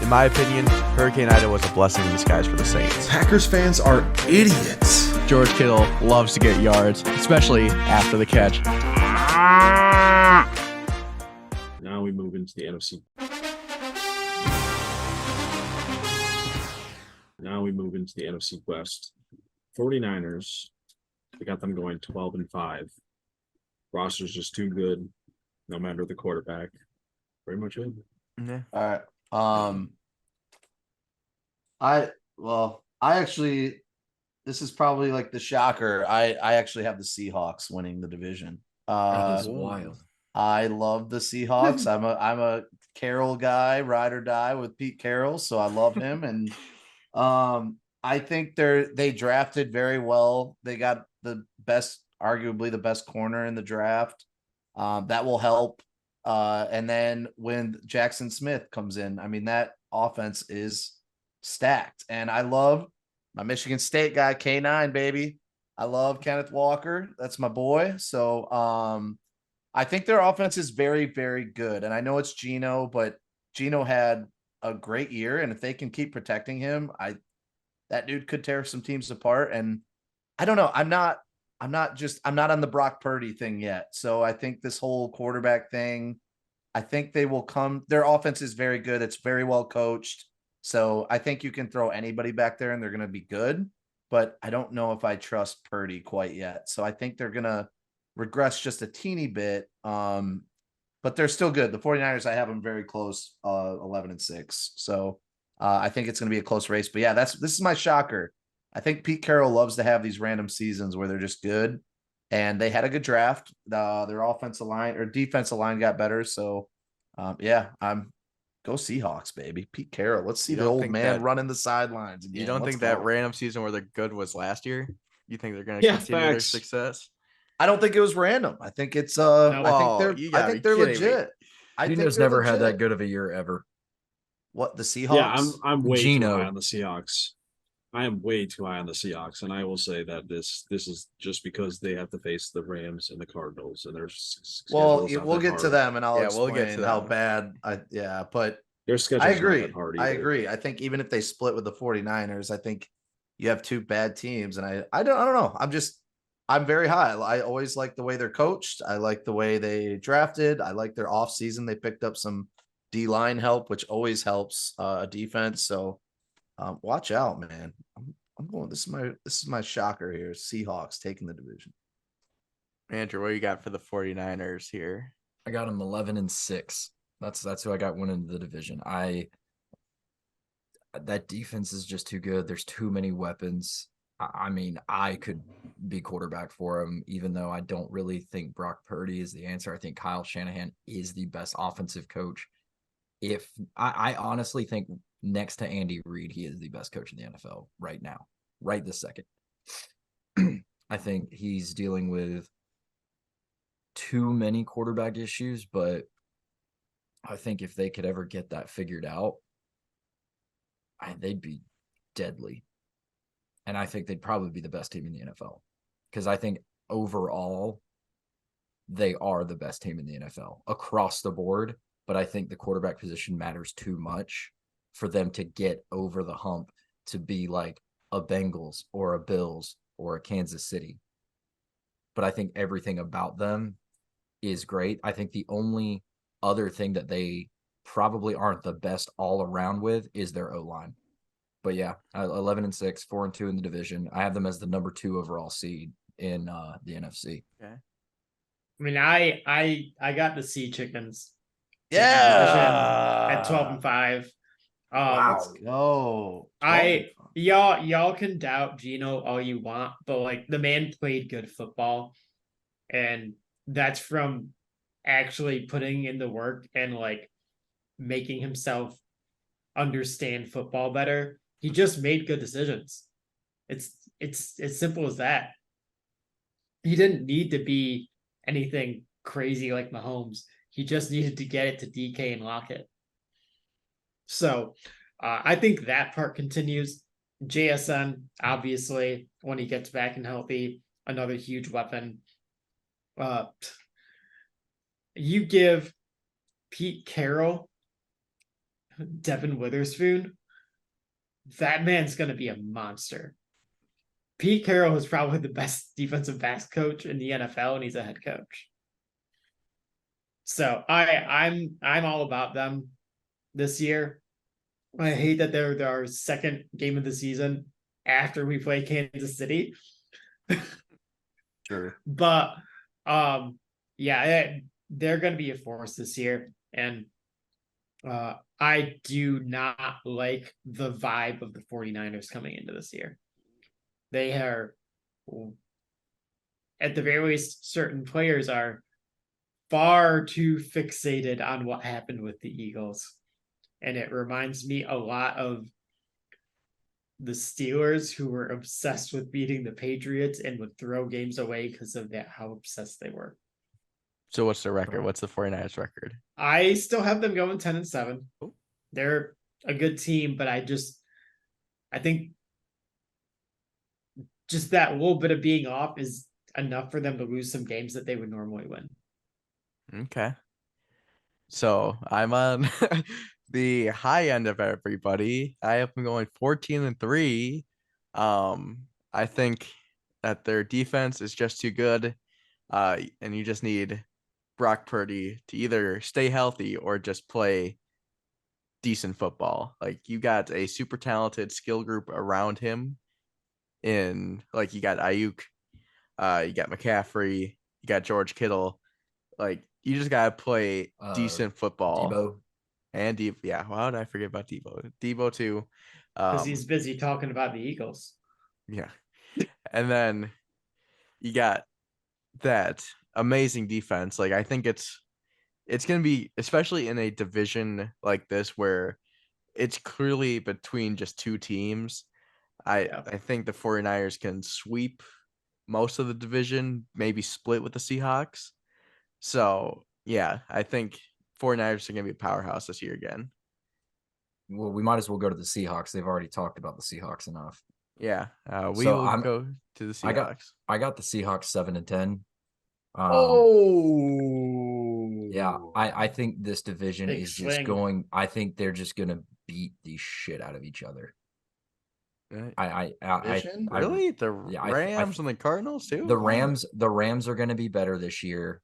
In my opinion, Hurricane Ida was a blessing in disguise for the Saints. Packers fans are idiots. George Kittle loves to get yards, especially after the catch. Now we move into the NFC. Now we move into the NFC West. 49ers, we got them going 12-5. Roster's just too good, no matter the quarterback. Pretty much it. Yeah. All right. I actually, this is probably like the shocker. I actually have the Seahawks winning the division. That is wild. I love the Seahawks. I'm a Carroll guy, ride or die with Pete Carroll, so I love him. And I think they drafted very well. They got arguably the best corner in the draft. That will help. And then when Jackson Smith comes in, I mean, that offense is stacked. And I love my Michigan State guy, K9, baby. I love Kenneth Walker. That's my boy. So I think their offense is very, very good. And I know it's Geno, but Geno had a great year. And if they can keep protecting him, that dude could tear some teams apart. And I don't know. I'm not on the Brock Purdy thing yet. So I think this whole quarterback thing, I think they will come. Their offense is very good. It's very well coached. So I think you can throw anybody back there and they're going to be good. But I don't know if I trust Purdy quite yet. So I think they're going to regress just a teeny bit. But they're still good. The 49ers, I have them very close, 11-6. So I think it's going to be a close race. But yeah, this is my shocker. I think Pete Carroll loves to have these random seasons where they're just good. And they had a good draft. Their offensive line or defensive line got better. So go Seahawks, baby. Pete Carroll. Let's see the old man running the sidelines again. You don't think that random season where they're good was last year? You think they're going to continue their success? I don't think it was random. I think it's I think they're legit. Geno's never had that good of a year ever. What, the Seahawks? Yeah, I'm way too high on the Seahawks. I am way too high on the Seahawks, and I will say that this is just because they have to face the Rams and the Cardinals, and there's we'll get to them, and I'll explain how bad. But their schedule. I agree. I think even if they split with the 49ers, I think you have two bad teams, and I don't know. I'm very high. I always like the way they're coached. I like the way they drafted. I like their offseason. They picked up some D-line help, which always helps a defense. So watch out, man. I'm going. This is my shocker here. Seahawks taking the division. Andrew, what you got for the 49ers here? I got them 11-6. That's who I got winning the division. That defense is just too good. There's too many weapons. I mean, I could be quarterback for him, even though I don't really think Brock Purdy is the answer. I think Kyle Shanahan is the best offensive coach. I honestly think next to Andy Reid, he is the best coach in the NFL right now, right this second. I think he's dealing with too many quarterback issues, but I think if they could ever get that figured out, they'd be deadly. And I think they'd probably be the best team in the NFL because I think overall they are the best team in the NFL across the board. But I think the quarterback position matters too much for them to get over the hump to be like a Bengals or a Bills or a Kansas City. But I think everything about them is great. I think the only other thing that they probably aren't the best all around with is their O-line. But yeah, 11-6, 4-2 in the division. I have them as the number 2 overall seed in the NFC. Okay. I mean, I got the Sea Chickens. Yeah, at 12-5. Wow. Y'all can doubt Geno all you want, but like the man played good football, and that's from actually putting in the work and like making himself understand football better. He just made good decisions. It's as simple as that. He didn't need to be anything crazy like Mahomes. He just needed to get it to DK and Lockett. So I think that part continues. JSN, obviously, when he gets back and healthy, another huge weapon. You give Pete Carroll Devin Witherspoon, that man's going to be a monster. Pete Carroll is probably the best defensive backs coach in the NFL, and he's a head coach. So I'm all about them this year. I hate that they're our second game of the season after we play Kansas City. Sure. But yeah, they're going to be a force this year, and I do not like the vibe of the 49ers coming into this year. They are, at the very least, certain players are far too fixated on what happened with the Eagles. And it reminds me a lot of the Steelers, who were obsessed with beating the Patriots and would throw games away because of that, how obsessed they were. So what's the record? What's the 49ers record? I still have them going 10-7. Oh. They're a good team, but I think just that little bit of being off is enough for them to lose some games that they would normally win. Okay. So I'm on the high end of everybody. I have them going 14-3. I think that their defense is just too good. And you just need Brock Purdy to either stay healthy or just play decent football. Like, you got a super talented skill group around him. You got Ayuk, you got McCaffrey, you got George Kittle. Like, you just gotta play decent football. Debo. And Debo, yeah. Why did I forget about Debo? Debo too. Because he's busy talking about the Eagles. Yeah. And then you got that amazing defense. Like, I think it's gonna be, especially in a division like this where it's clearly between just two teams. I think the 49ers can sweep most of the division, maybe split with the Seahawks. So, yeah, I think 49ers are going to be a powerhouse this year again. Well, we might as well go to the Seahawks. They've already talked about the Seahawks enough. Yeah, will go to the Seahawks. I got the Seahawks 7-10. Yeah, I think this division is just going. I think they're just going to beat the shit out of each other. Really? The Yeah, Rams and the Cardinals too? The Rams are going to be better this year.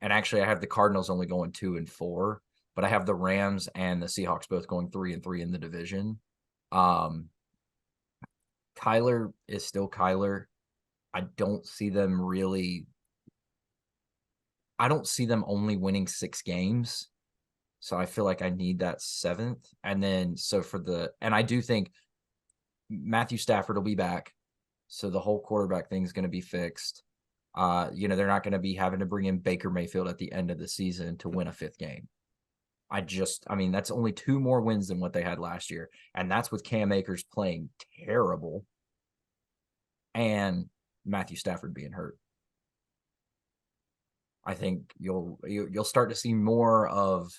And actually, I have the Cardinals only going 2-4, but I have the Rams and the Seahawks both going 3-3 in the division. Kyler is still Kyler. I don't see them only winning 6 games. So I feel like I need that 7th. And then and I do think Matthew Stafford will be back. So the whole quarterback thing is going to be fixed. They're not going to be having to bring in Baker Mayfield at the end of the season to win a 5th game. That's only 2 more wins than what they had last year. And that's with Cam Akers playing terrible and Matthew Stafford being hurt. I think you'll start to see more of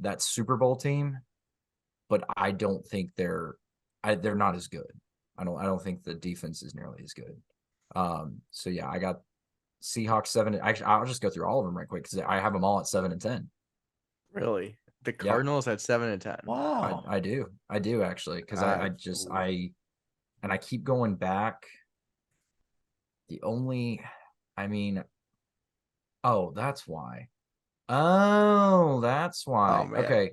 that Super Bowl team, but I don't think they're not as good. I don't think the defense is nearly as good. So yeah, I got Seahawks 7. Actually, I'll just go through all of them right quick because I have them all at 7-10. Really? The Cardinals at 7-10. Wow. I do actually, because I keep going back. That's why. Oh, that's why. Oh, okay.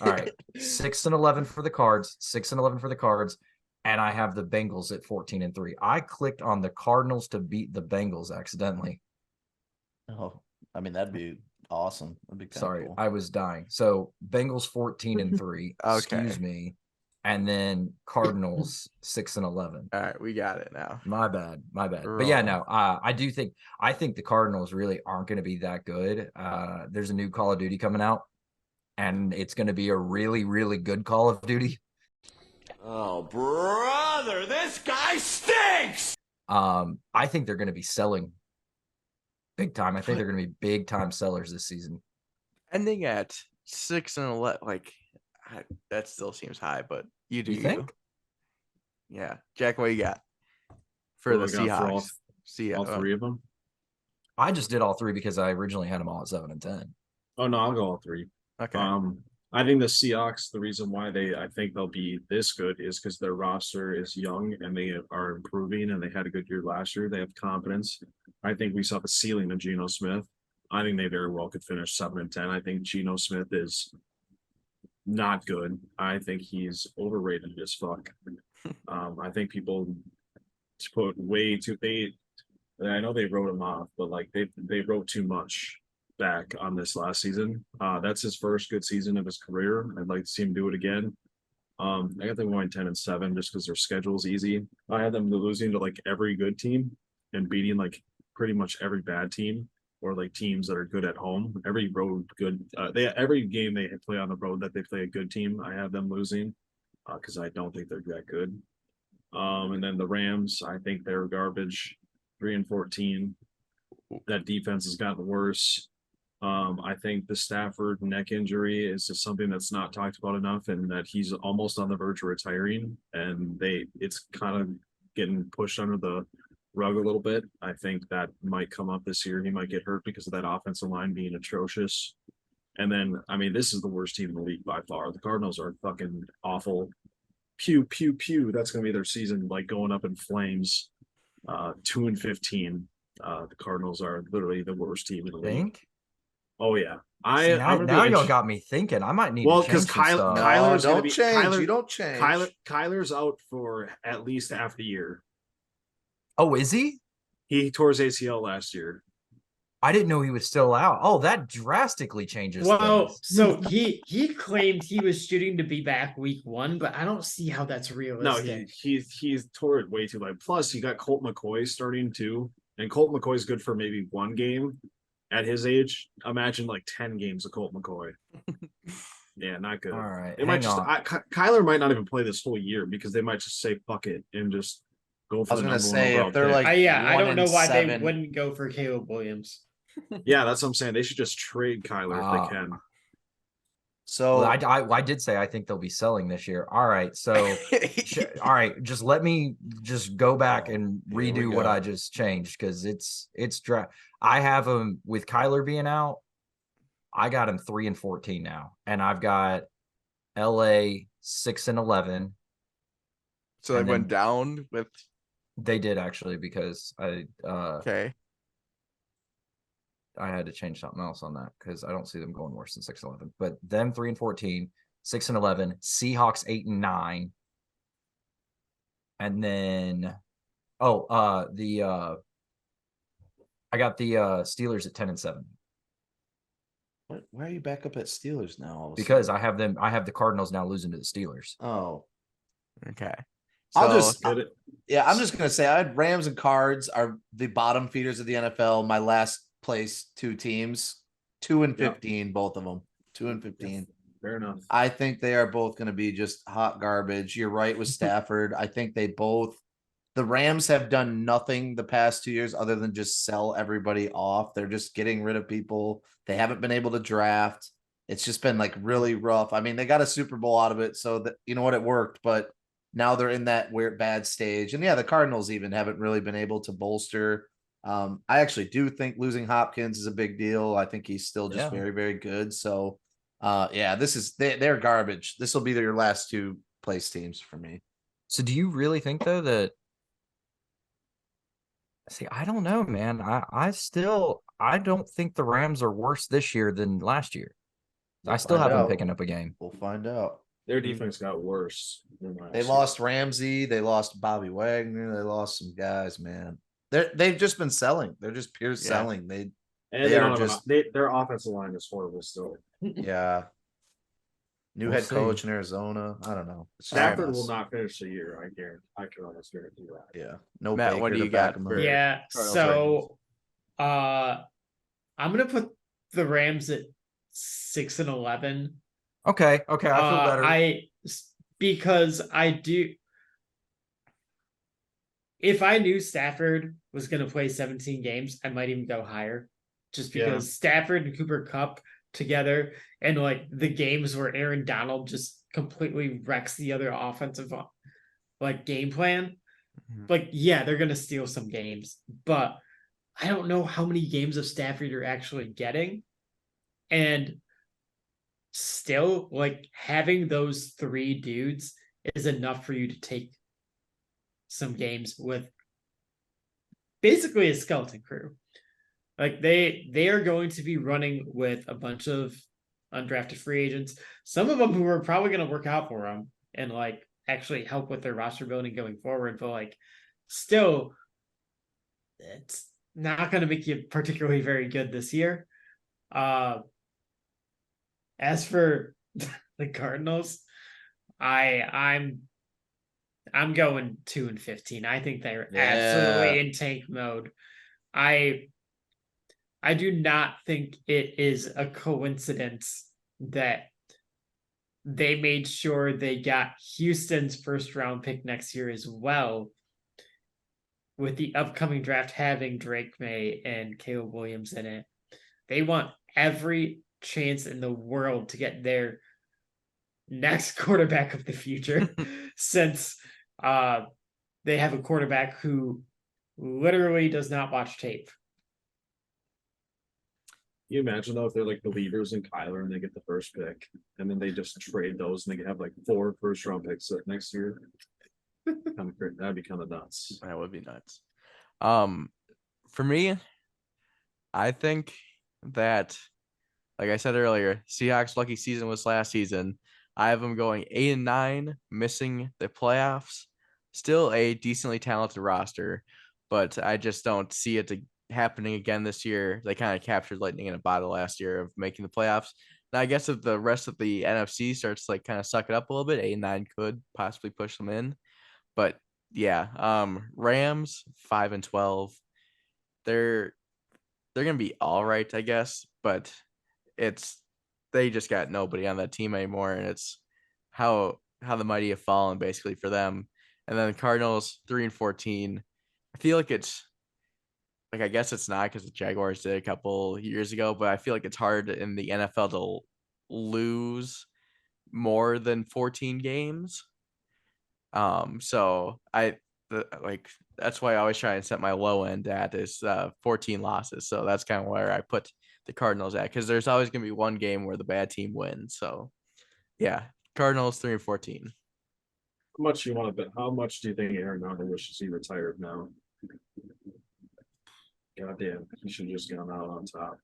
All right. 6-11 for the Cards. 6-11 for the Cards. And I have the Bengals at 14-3. I clicked on the Cardinals to beat the Bengals accidentally. Oh, that'd be awesome. That'd be Sorry, cool. I was dying. So Bengals 14-3. Okay. Excuse me. And then Cardinals 6-11. All right, we got it now. My bad. But yeah, no, I think the Cardinals really aren't going to be that good. There's a new Call of Duty coming out, and it's going to be a really, really good Call of Duty. Oh, brother, this guy stinks! I think they're going to be selling big time. I think they're going to be big time sellers this season. Ending at 6-11, that still seems high, but you think? Yeah, Jack, what you got for the Seahawks? All 3 of them. I just did all 3 because I originally had them all at 7-10. Oh no, I'll go all 3. Okay. I think the Seahawks, the reason why I think they'll be this good is because their roster is young and they are improving and they had a good year last year. They have confidence. I think we saw the ceiling of Geno Smith. I think they very well could finish 7-10. I think Geno Smith is not good. I think he's overrated as fuck. I think people put way too I know they wrote him off, but like they wrote too much back on this last season. That's his first good season of his career. I'd like to see him do it again. I got them going 10-7 just because their schedule's easy. I had them losing to like every good team and beating like pretty much every bad team or like teams that are good at home. Every road good every game they play on the road that they play a good team, I have them losing because I don't think they're that good. And then the Rams, I think they're garbage. 3-14. That defense has gotten worse. I think the Stafford neck injury is just something that's not talked about enough, and that he's almost on the verge of retiring, and it's kind of getting pushed under the rug a little bit. I think that might come up this year. He might get hurt because of that offensive line being atrocious. And then, I mean, this is the worst team in the league by far. The Cardinals are fucking awful. Pew, pew, pew. That's going to be their season, like going up in flames. 2-15. The Cardinals are literally the worst team in the league. Oh yeah, now y'all got me thinking. I might need. Well, because Kyler's don't change. You don't change. Kyler's out for at least half the year. Oh, is he? He tore his ACL last year. I didn't know he was still out. Oh, that drastically changes. Well, things. so he claimed he was shooting to be back week 1, but I don't see how that's realistic. No, he's tore it way too late. Plus, you got Colt McCoy starting too, and Colt McCoy's good for maybe one game. At his age, imagine like 10 games of Colt McCoy. Yeah, not good. All right, it might just Kyler might not even play this whole year because they might just say fuck it and just go for. I was gonna say if they're like, I don't know why 1-7. they wouldn't go for Caleb Williams. Yeah, that's what I'm saying. They should just trade Kyler if they can. So I did say I think they'll be selling this year. All right, so all right, just let me just go back and redo what I just changed because it's I have them with Kyler being out. I got him 3-14 now, and I've got LA 6-11. So they went down with. They did actually because Okay. I had to change something else on that because I don't see them going worse than 6-11. But them 3-14, 6-11, Seahawks 8-9, and then I got the Steelers at 10-7. Why are you back up at Steelers now? Because I have the Cardinals now losing to the Steelers. Oh, Okay. I'm So- just gonna say I had Rams and Cards are the bottom feeders of the NFL. My last place 2 teams, 2-15, both of them, 2-15. Fair enough. I think they are both going to be just hot garbage. You're right with Stafford. I think the Rams have done nothing the past 2 years other than just sell everybody off. They're just getting rid of people. They haven't been able to draft. It's just been like really rough. I mean, they got a Super Bowl out of it, so that you know what, it worked, but now they're in that weird bad stage. And yeah, the Cardinals even haven't really been able to bolster. I actually do think losing Hopkins is a big deal. I think he's still just very, very good. So they're garbage. This will be their last 2 place teams for me. So do you really think though that I don't know, man. I don't think the Rams are worse this year than last year. I still have them picking up a game. We'll find out. Their defense got worse. They lost Ramsey, they lost Bobby Wagner, they lost some guys, man. They've just been selling. They're just pure selling. Their offensive line is horrible still. Yeah. New head coach in Arizona. I don't know. Stafford will not finish the year. I can almost guarantee that. Yeah. No. Matt, Baker what do you to back got him for- up. Yeah. Cardinals, So I'm gonna put the Rams at 6-11. Okay. I feel better. Because I do. If I knew Stafford was going to play 17 games, I might even go higher. Just because Stafford and Cooper Kupp together, and like the games where Aaron Donald just completely wrecks the other offensive like game plan. Like, yeah, they're going to steal some games, but I don't know how many games of Stafford you're actually getting. And still, like, having those 3 dudes is enough for you to take some games with basically a skeleton crew. Like, they are going to be running with a bunch of undrafted free agents, some of them who are probably going to work out for them and like actually help with their roster building going forward, but like still it's not going to make you particularly very good this year. As for the Cardinals, I'm going 2-15. I think they're absolutely in tank mode. I do not think it is a coincidence that they made sure they got Houston's first round pick next year as well, with the upcoming draft having Drake May and Caleb Williams in it. They want every chance in the world to get their next quarterback of the future since they have a quarterback who literally does not watch tape. Can you imagine though if they're like believers in Kyler and they get the first pick and then they just trade those and they have like 4 first-round picks next year? Kind of great. That'd be kind of nuts. That would be nuts. For me, I think that, like I said earlier, Seahawks' lucky season was last season. I have them going 8-9, missing the playoffs. Still a decently talented roster, but I just don't see it happening again this year. They kind of captured lightning in a bottle last year of making the playoffs. Now, I guess if the rest of the NFC starts to like kind of suck it up a little bit, 8-9 could possibly push them in. But yeah, Rams 5-12. They're gonna be all right, I guess, but they just got nobody on that team anymore, and it's how the mighty have fallen basically for them. And then the Cardinals 3-14. I feel like it's like, I guess it's not because the Jaguars did a couple years ago, but I feel like it's hard in the NFL to lose more than 14 games. So that's why I always try and set my low end at is 14 losses. So that's kind of where I put the Cardinals at, because there's always going to be one game where the bad team wins. So yeah, Cardinals 3-14. How much you want to bet? How much do you think Aaron Donald wishes he retired now? Goddamn, he should have just gone out on top.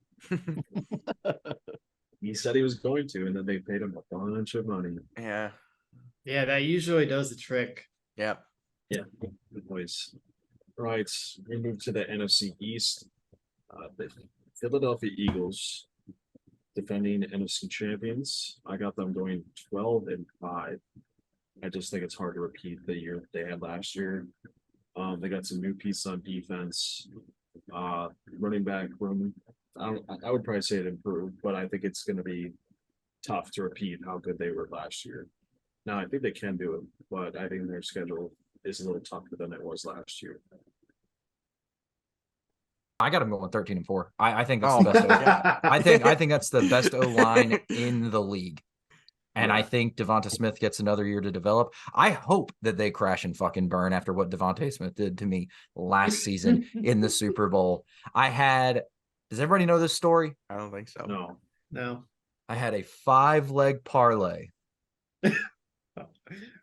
He said he was going to, and then they paid him a bunch of money. Yeah. Yeah, that usually does the trick. Yep. Yeah, good boys. Right, we move to the NFC East. The Philadelphia Eagles, defending NFC champions. I got them going 12-5. I just think it's hard to repeat the year that they had last year. They got some new pieces on defense. Running back room, I would probably say it improved, but I think it's going to be tough to repeat how good they were last year. Now, I think they can do it, but I think their schedule is a little tougher than it was last year. I got them going 13-4. I think that's the best. I think that's the best O-line in the league. And I think Devonta Smith gets another year to develop. I hope that they crash and fucking burn after what Devonta Smith did to me last season in the Super Bowl. Does everybody know this story? I don't think so. No. I had a 5-leg parlay.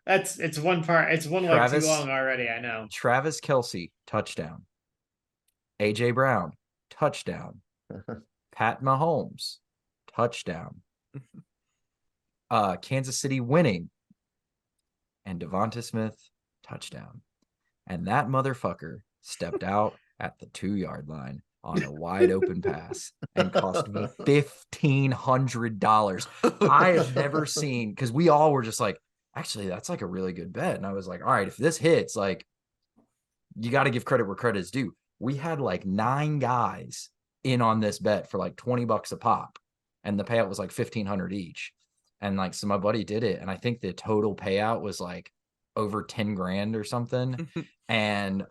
It's one part. It's one leg too long already. I know. Travis Kelce, touchdown. AJ Brown, touchdown. Pat Mahomes, touchdown. Kansas City winning, and Devonta Smith, touchdown. And that motherfucker stepped out at the 2-yard line on a wide open pass and cost me $1,500. I have never seen, because we all were just like, actually, that's like a really good bet. And I was like, all right, if this hits, like, you got to give credit where credit is due. We had like 9 guys in on this bet for like $20 a pop, and the payout was like $1,500 each. And like, so my buddy did it, and I think the total payout was like over 10 grand or something. And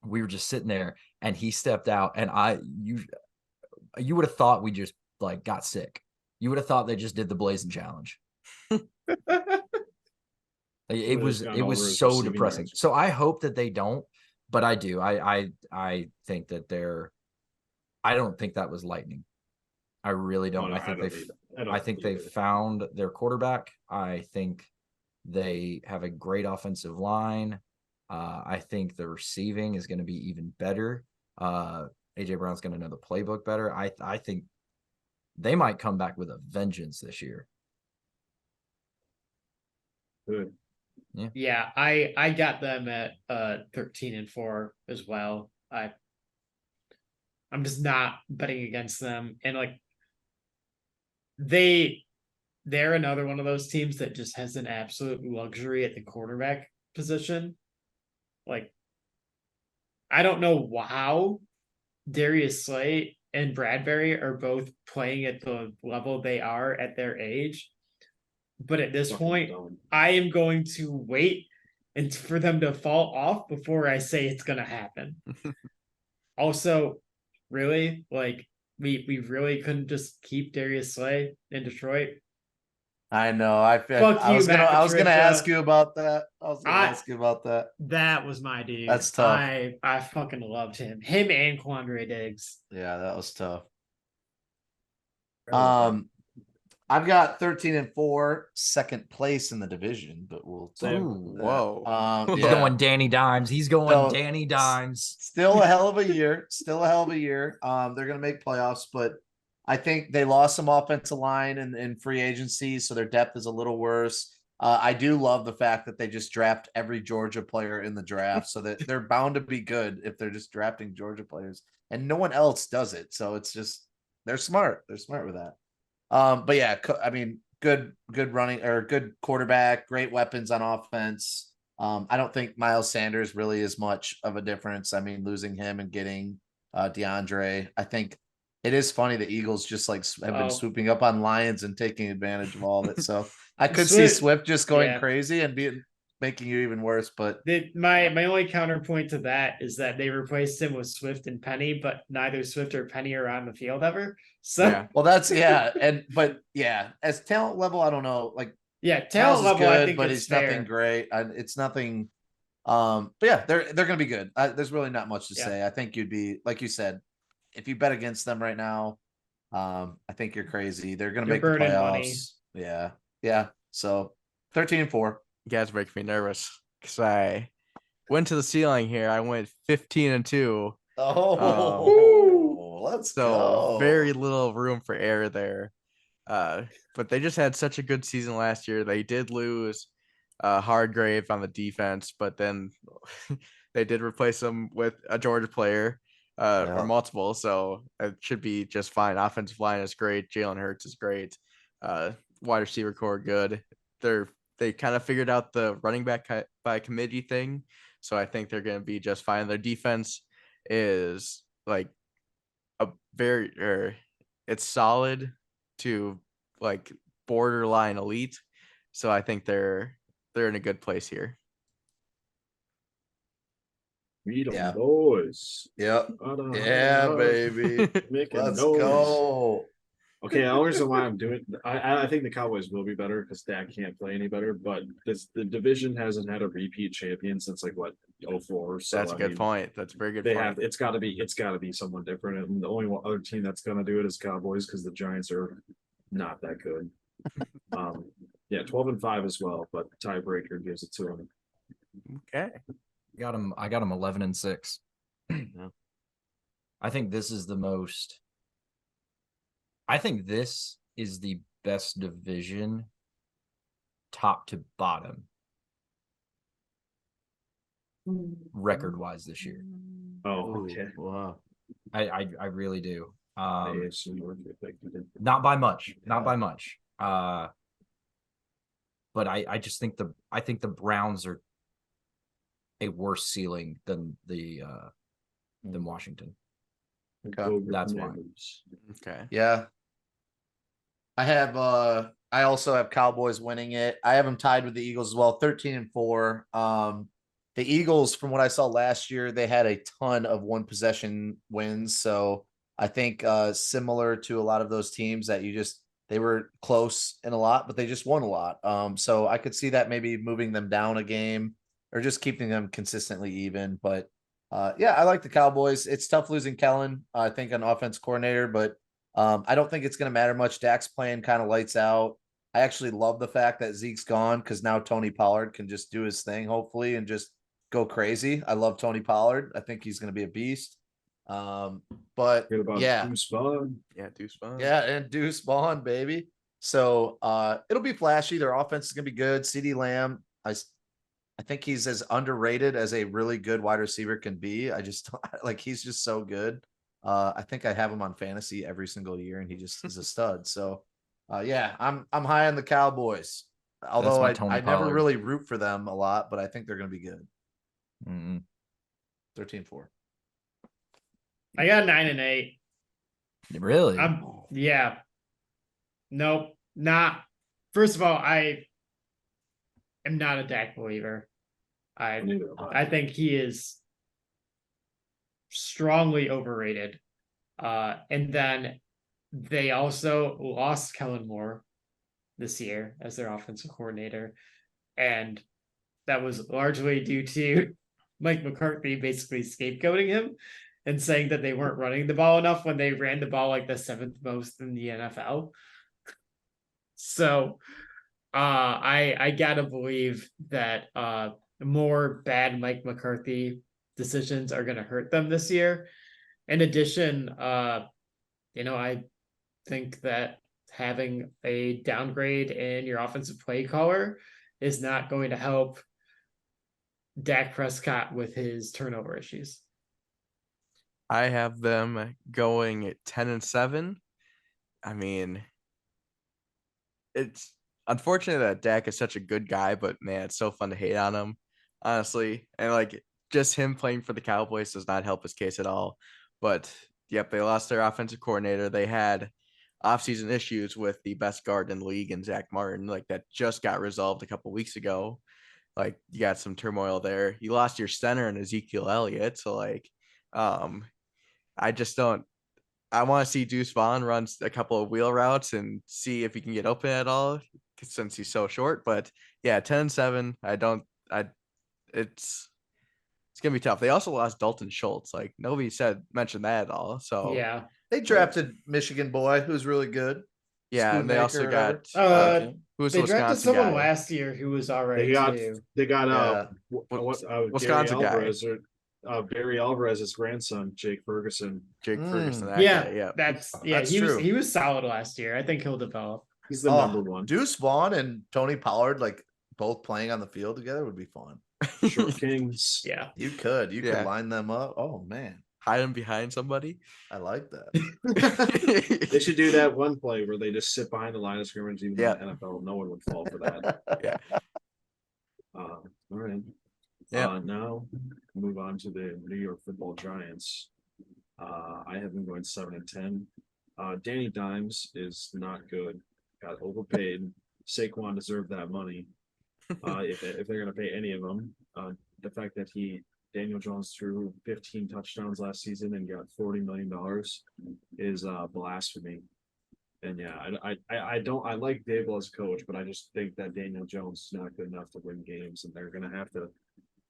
we were just sitting there, and he stepped out, and you would have thought we just like got sick. You would have thought they just did the Blazin challenge. It was so depressing. So I hope that they don't, but I do. I think that I don't think that was lightning. I really don't. I think I think they found their quarterback. I think they have a great offensive line. I think the receiving is going to be even better. AJ Brown's going to know the playbook better. I think they might come back with a vengeance this year. Good. Yeah, I got them at 13-4 as well. I'm just not betting against them. And like they're another one of those teams that just has an absolute luxury at the quarterback position. Like, I don't know how Darius Slay and Bradbury are both playing at the level they are at their age. But at this point, I am going to wait and for them to fall off before I say it's going to happen. Also, really, like, we really couldn't just keep Darius Slay in Detroit. I know. I Fuck you, was Matt gonna Patricia. ask you about that. I was gonna ask you about that. That was my dude. That's tough. I fucking loved him. Him and Quandre Diggs. Yeah, that was tough. I've got 13-4, second place in the division, but we'll talk Ooh, about that. whoa. He's Yeah. going Danny Dimes. He's going So, Danny Dimes. Still a hell of a year. Still a hell of a year. They're gonna make playoffs, but I think they lost some offensive line in free agency, so their depth is a little worse. I do love the fact that they just draft every Georgia player in the draft, so that they're bound to be good if they're just drafting Georgia players, and no one else does it. So it's just they're smart. They're smart with that. But yeah, I mean, good running or good quarterback, great weapons on offense. I don't think Miles Sanders really is much of a difference. I mean, losing him and getting DeAndre, I think it is funny the Eagles just like have been swooping up on Lions and taking advantage of all of it. So I could see Swift just going crazy and making you even worse. But my only counterpoint to that is that they replaced him with Swift and Penny, but neither Swift or Penny are on the field ever. So well, that's but as talent level, I don't know. Like talent level, good, I think but it's it's nothing great. It's nothing. But yeah, they're gonna be good. There's really not much to say. I think you'd be like you said. If you bet against them right now, I think you're crazy. They're going to make the playoffs. Money. Yeah. So 13-4. You guys make me nervous because I went to the ceiling here. I went 15-2. Let's go. Very little room for error there. But they just had such a good season last year. They did lose Hardgrave on the defense, but then they did replace him with a Georgia player. Or multiple, so it should be just fine. Offensive line is great. Jalen Hurts is great. Wide receiver core good. They kind of figured out the running back by committee thing, so I think they're going to be just fine. Their defense is like it's solid to like borderline elite, so I think they're in a good place here. Freedom boys. Yep. Yeah, baby. Let's go. Okay, the only reason why I'm doing I think the Cowboys will be better because Dak can't play any better, but the division hasn't had a repeat champion since like what 04. So that's a good point. That's a very good point. It's gotta be someone different. And the only other team that's gonna do it is Cowboys because the Giants are not that good. 12-5 as well, but tiebreaker gives it to them. Okay. I got him 11-6. I think this is the best division top to bottom record wise this year. Oh, okay. Wow. I really do. Not by much. But I just think the Browns are a worse ceiling than Washington. Okay. That's why. Okay. Yeah. I also have Cowboys winning it. I have them tied with the Eagles as well, 13-4. The Eagles, from what I saw last year, they had a ton of one possession wins. So I think similar to a lot of those teams that they were close in a lot, but they just won a lot. So I could see that maybe moving them down a game or just keeping them consistently even. But I like the Cowboys. It's tough losing Kellen, I think, an offense coordinator, but I don't think it's going to matter much. Dak's playing kind of lights out. I actually love the fact that Zeke's gone because now Tony Pollard can just do his thing, hopefully, and just go crazy. I love Tony Pollard. I think he's going to be a beast. But yeah, Deuce Vaughn. Yeah, Deuce Vaughn. yeah, and Deuce Vaughn, baby. So it'll be flashy. Their offense is going to be good. CeeDee Lamb, I think he's as underrated as a really good wide receiver can be. I just like he's just so good. I think I have him on fantasy every single year, and he just is a stud. So, yeah, I'm high on the Cowboys. Although my I Tony never Pollard. really root for them a lot, but I think they're going to be good. Mm-mm. 13-4. I got 9-8. Really? Yeah. Nope. Not. First of all, I am not a Dak believer. I think he is strongly overrated. And then they also lost Kellen Moore this year as their offensive coordinator. And that was largely due to Mike McCarthy basically scapegoating him and saying that they weren't running the ball enough when they ran the ball like the 7th most in the NFL. So I gotta believe that more bad Mike McCarthy decisions are gonna hurt them this year. In addition, I think that having a downgrade in your offensive play caller is not going to help Dak Prescott with his turnover issues. I have them going at 10-7. I mean, it's unfortunate that Dak is such a good guy, but man, it's so fun to hate on him, honestly. And like just him playing for the Cowboys does not help his case at all. But yep, they lost their offensive coordinator. They had offseason issues with the best guard in the league and Zach Martin, like that just got resolved a couple weeks ago. Like you got some turmoil there. You lost your center in Ezekiel Elliott. So like I just don't. I want to see Deuce Vaughn run a couple of wheel routes and see if he can get open at all since he's so short. But yeah, 10-7. It's gonna be tough. They also lost Dalton Schultz. Like nobody mentioned that at all. So Yeah. They drafted Michigan boy, who's really good. yeah, and they Schoonmaker also or got whatever. who's They the drafted Wisconsin someone guy? last year who was all right too. They got Wisconsin Gary guy. Alvarez Barry Alvarez's grandson, Jake Ferguson. Jake Ferguson. That Yeah, guy, yeah. that's True. he was solid last year. I think he'll develop. He's the number one. Deuce Vaughn and Tony Pollard, like both playing on the field together, would be fun. Short Kings. Yeah. You could line them up. Oh man, Hide him behind somebody. I like that. They should do that one play where they just sit behind the line of scrimmage. Even Yeah. in the NFL, no one would fall for that. Yeah. All right. Yeah. Now move on to the New York Football Giants. I have them going 7-10. Danny Dimes is not good. Got overpaid. Saquon deserved that money. If they're going to pay any of them, the fact that Daniel Jones threw 15 touchdowns last season and got $40 million is blasphemy. And yeah, I like Dable as a coach, but I just think that Daniel Jones is not good enough to win games, and they're going to have to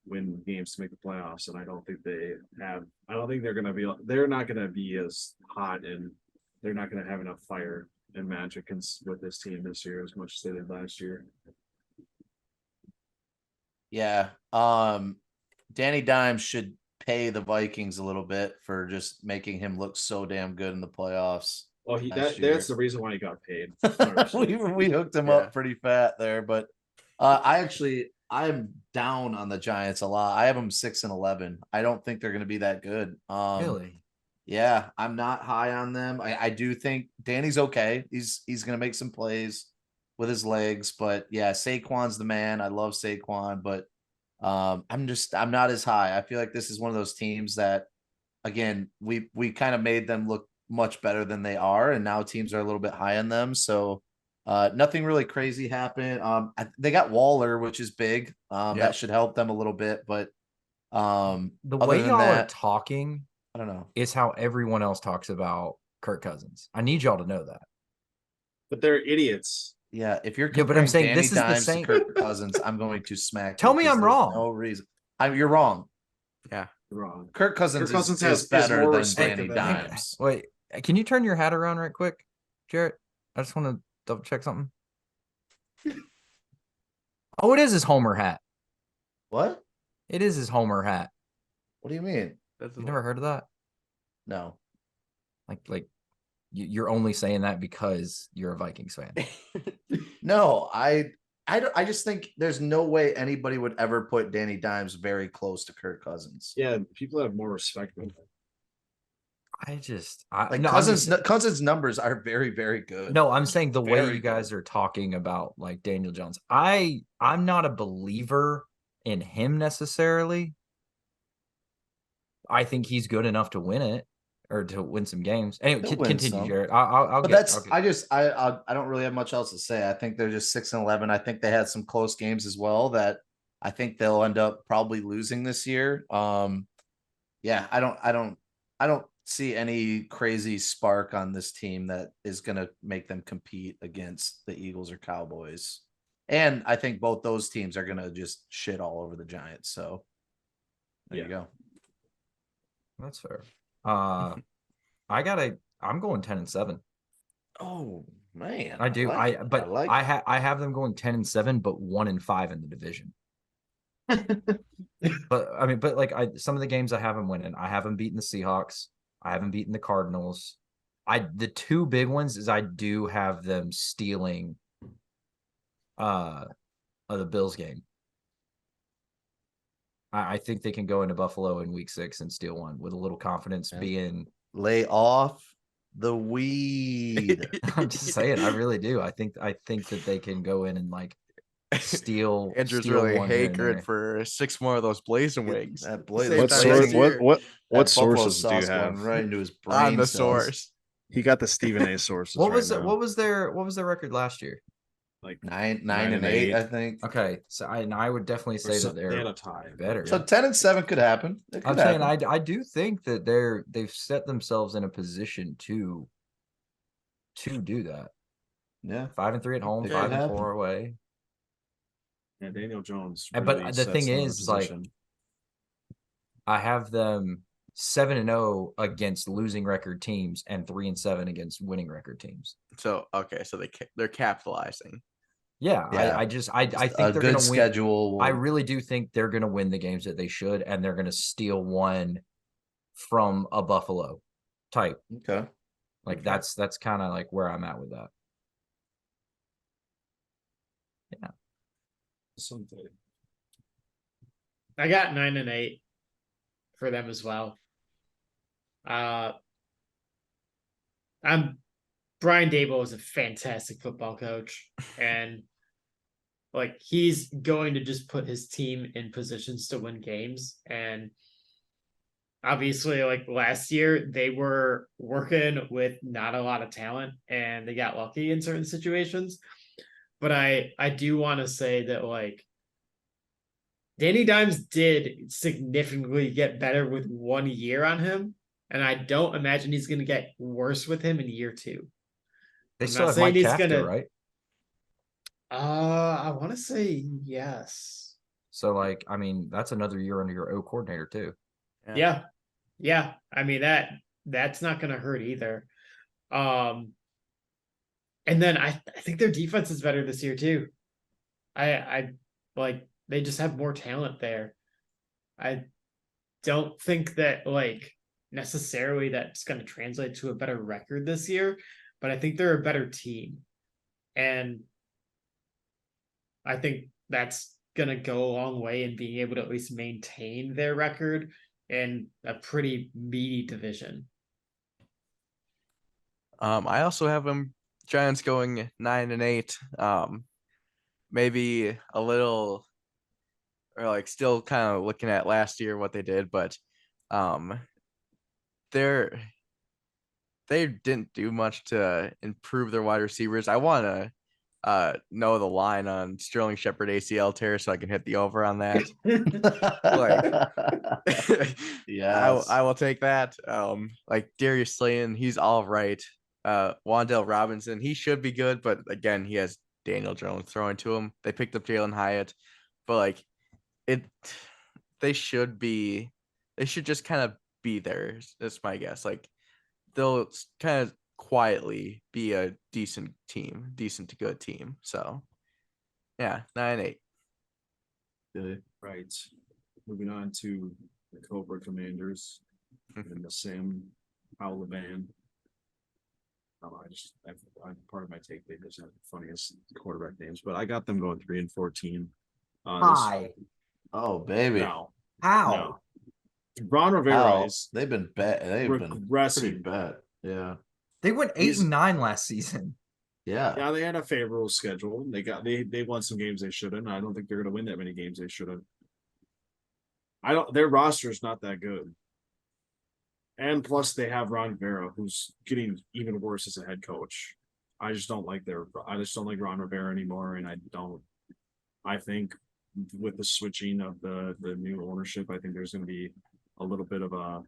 win games to make the playoffs. And I don't think they're not going to be as hot, and they're not going to have enough fire and magic with this team this year as much as they did last year. Yeah. Danny Dimes should pay the Vikings a little bit for just making him look so damn good in the playoffs. Well, last year. that's the reason why he got paid. we hooked him up pretty fat there, but I'm down on the Giants a lot. I have them 6-11. I don't think they're going to be that good. Really? Yeah, I'm not high on them. I do think Danny's okay. He's going to make some plays with his legs, but yeah, Saquon's the man. I love Saquon, but I'm not as high. I feel like this is one of those teams that, again, we kind of made them look much better than they are, and now teams are a little bit high on them. So nothing really crazy happened. They got Waller, which is big. That should help them a little bit, but The way y'all are talking, I don't know, is how everyone else talks about Kirk Cousins. I need y'all to know that. But they're idiots. Yeah, if you're but I'm saying Danny this is the Dimes to same. Kirk Cousins, I'm going to smack. Tell you me 'cause I'm there's wrong. No reason. You're wrong. Yeah. Wrong. Kirk Cousins Kirk Cousins is has better more than respect Danny than him. Dimes. Wait, Can you turn your hat around right quick, Jarrett? I just want to double check something. Oh, it is his Homer hat. What? It is his Homer hat. What do you mean? That's You never heard of that? No. Like you're only saying that because you're a Vikings fan. No, I just think there's no way anybody would ever put Danny Dimes very close to Kirk Cousins. Yeah, people have more respect for him. Like no, Cousins' numbers are very, very good. No, I'm saying the way Very you guys good. are talking about like Daniel Jones. I'm not a believer in him necessarily. I think he's good enough to win it or to win some games. Anyway, He'll win continue, some. Jarrett. I'll But get. I don't really have much else to say. I think they're just 6-11. I think they had some close games as well that I think they'll end up probably losing this year. Yeah, I don't see any crazy spark on this team that is going to make them compete against the Eagles or Cowboys. And I think both those teams are going to just shit all over the Giants. So there you go. That's fair. I'm going 10-7. Oh man, I do. like I have them going 10-7, but 1-5 in the division. But like some of the games I have them winning. I have them beating the Seahawks. I haven't beaten the Cardinals. The two big ones is I do have them stealing the Bills game. I think they can go into Buffalo in week 6 and steal one with a little confidence being lay off the weed. I'm just saying, I really do. I think that they can go in and like steal. Andrew's steal really one here and hankering there. for 6 more of those Blazin Wings. That Save What that source? next year. What That buffalo sources do you sauce going have? right into his brain On the cells. source. He got the Stephen A. sources. What was right it? now. What was their record last year? Like 9-8, I think. Okay, so I would definitely say that they had they're a tie. better. So 10-7 could happen. It I'm could saying happen. I do think that they've set themselves in a position to do that. Yeah. 5-3 at home, It could 5-4 happen. away. Yeah, Daniel Jones. But Really the sets thing them in a is, like, position. I have them 7-0 against losing record teams and 3-7 against winning record teams. So okay, so they're capitalizing. Yeah, Yeah. I think a they're good going to win. schedule. Will... I really do think they're going to win the games that they should, and they're going to steal one from a Buffalo type. Okay. Like that's kind of like where I'm at with that. Yeah. Something. I got 9-8 for them as well. Brian Daboll is a fantastic football coach, and like he's going to just put his team in positions to win games. And obviously, like last year, they were working with not a lot of talent, and they got lucky in certain situations. But I do want to say that like Danny Dimes did significantly get better with 1 year on him, and I don't imagine he's going to get worse with him in year 2. They I'm still not have Mike saying he's Kafka, gonna- right? I want to say yes. So, like, I mean, that's another year under your O coordinator too. Yeah. I mean that's not going to hurt either. And then I think their defense is better this year too. I like they just have more talent there. I don't think that like necessarily that's going to translate to a better record this year, but I think they're a better team. And I think that's going to go a long way in being able to at least maintain their record in a pretty meaty division. I also have them Giants going 9-8. Maybe a little, or like still kind of looking at last year what they did, but they didn't do much to improve their wide receivers. I want to know the line on Sterling Shepard ACL tear so I can hit the over on that. Yeah, I will take that. Like Darius Slayton, he's all right. Wan'Dale Robinson, he should be good, but again, he has Daniel Jones throwing to him. They picked up Jalen Hyatt, but like they should just kind of be there. That's my guess. Like they'll kind of quietly be a decent to good team. So yeah, 9-8. Good. Right. Moving on to the Cobra Commanders and the Sam Howell band. I'm part of my take. They just have the funniest quarterback names, but I got them going 3-14. Hi. Oh baby. No, How? no. Ron Rivera Wow. is They've been bad. They've been pretty regressing. bad. Yeah. They went 8-9 last season. Yeah. Yeah, they had a favorable schedule. They won some games they shouldn't. I don't think they're going to win that many games they shouldn't. Their roster is not that good. And plus they have Ron Rivera, who's getting even worse as a head coach. I just don't like Ron Rivera anymore. And I think with the switching of the new ownership, I think there's going to be a little bit of a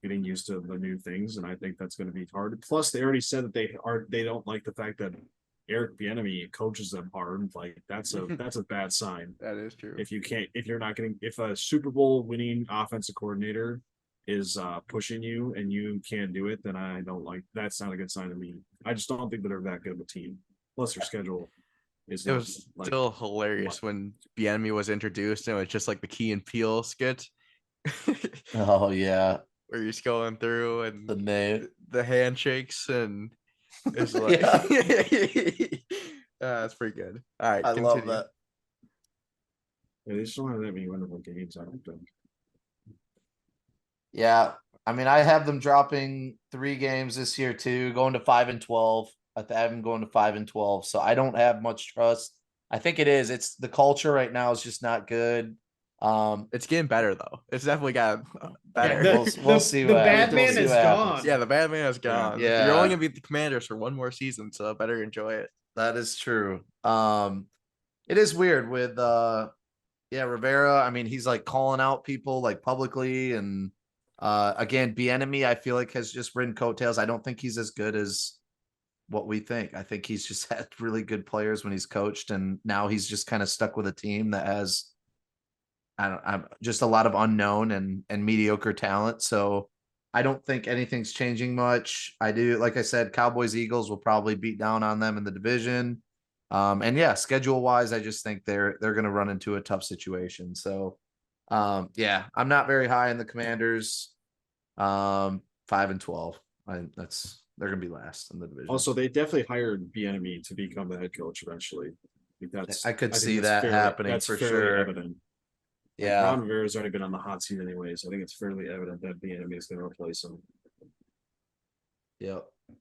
getting used to the new things. And I think that's going to be hard. Plus they already said that they don't like the fact that Eric Bieniemy coaches them hard. Like that's a bad sign. That is true. If a Super Bowl winning offensive coordinator is pushing you and you can't do it, then that's not a good sign to me. I just don't think that they're that good of a team. Plus their schedule is. It was still hilarious when Bieniemy was introduced and it was just like the Key and Peele skit. Oh yeah. Where he's going through and The name. the handshakes and it's like that's pretty good. All right, I love continue. that. Yeah, they just don't have that many winnable games, I don't think. Yeah. I mean, I have them dropping 3 games this year too, going to 5-12. I have them going to 5-12. So I don't have much trust. I think it's the culture right now is just not good. It's getting better though. It's definitely got better. Yeah, We'll see. The what bad happens. man We'll see is what happens. gone. Yeah, the bad man is gone. Yeah. You're only gonna beat the Commanders for one more season, so better enjoy it. That is true. It is weird with Rivera. I mean, he's like calling out people like publicly, and again, Bieniemy, I feel like has just ridden coattails. I don't think he's as good as what we think. I think he's just had really good players when he's coached, and now he's just kind of stuck with a team that has I'm just a lot of unknown and mediocre talent. So I don't think anything's changing much. Like I said, Cowboys, Eagles will probably beat down on them in the division. And yeah, schedule wise, I just think they're going to run into a tough situation. So yeah, I'm not very high in the Commanders. 5-12. They're going to be last in the division. Also, they definitely hired Bieniemy to become the head coach eventually. I could see that's that happening for sure. Evident. Yeah. Ron Rivera's already been on the hot seat anyways. I think it's fairly evident that Bieniemy is going to replace him. Yep. All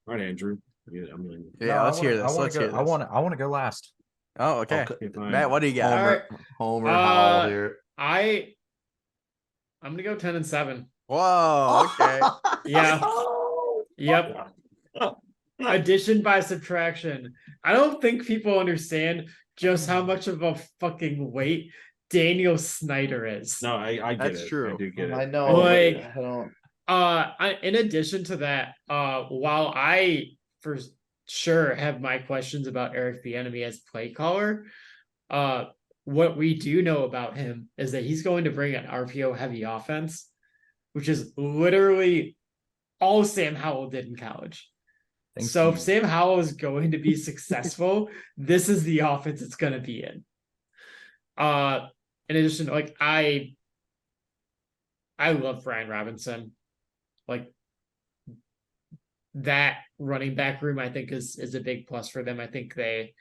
right, Andrew. Let's hear this. I want to go last. Oh, okay. Matt, what do you got? All right. Homer Howell here. I'm gonna go 10-7. Whoa, okay. Yeah. Yep. Addition by subtraction. I don't think people understand just how much of a fucking weight Daniel Snyder is. No, I get That's it. true. I do get it. I know. Like, I don't. In addition to that, while I for sure have my questions about Eric Bieniemy as play caller, what we do know about him is that he's going to bring an RPO heavy offense, which is literally all Sam Howell did in college. If Sam Howell is going to be successful, this is the offense it's going to be in. In addition, like I love Brian Robinson. Like that running back room, I think is a big plus for them. I think they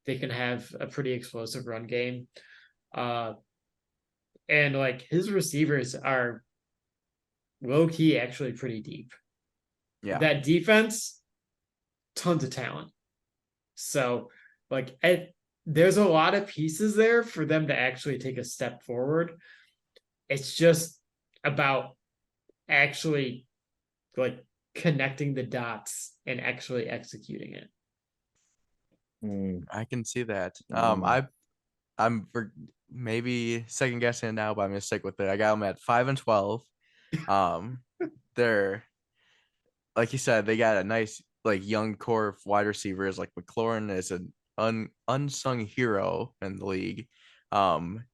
can have a pretty explosive run game. And like his receivers are low key actually pretty deep. Yeah. That defense, tons of talent. So like there's a lot of pieces there for them to actually take a step forward. It's just about actually like connecting the dots and actually executing it. I can see that. I'm for maybe second guessing it now, but I'm gonna stick with it. I got them at 5-12. They're like you said, they got a nice like young core of wide receivers. Like McLaurin is an unsung hero in the league. And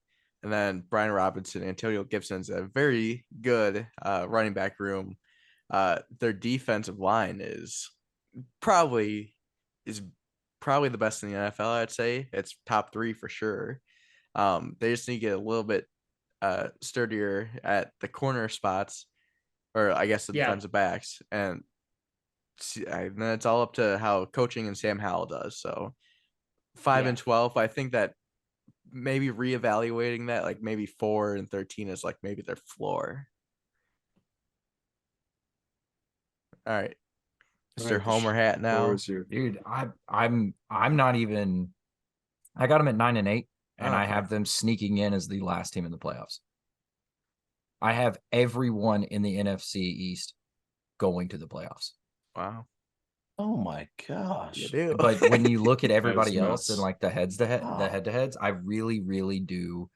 then Brian Robinson, Antonio Gibson's a very good running back room. their defensive line is probably the best in the NFL. I'd say it's top 3 for sure. They just need to get a little bit sturdier at the corner spots, or I guess the defensive backs, and then it's all up to how coaching and Sam Howell does. So 5-12, I think that maybe reevaluating that, like maybe 4-13 is like maybe their floor. All right, Mr. Homer Hat now. Dude, I'm not even. I got them at 9-8, and I have them sneaking in as the last team in the playoffs. I have everyone in the NFC East going to the playoffs. Wow. Oh my gosh. You do. But when you look at everybody That is else nuts. and like the head-to-heads, I really, really do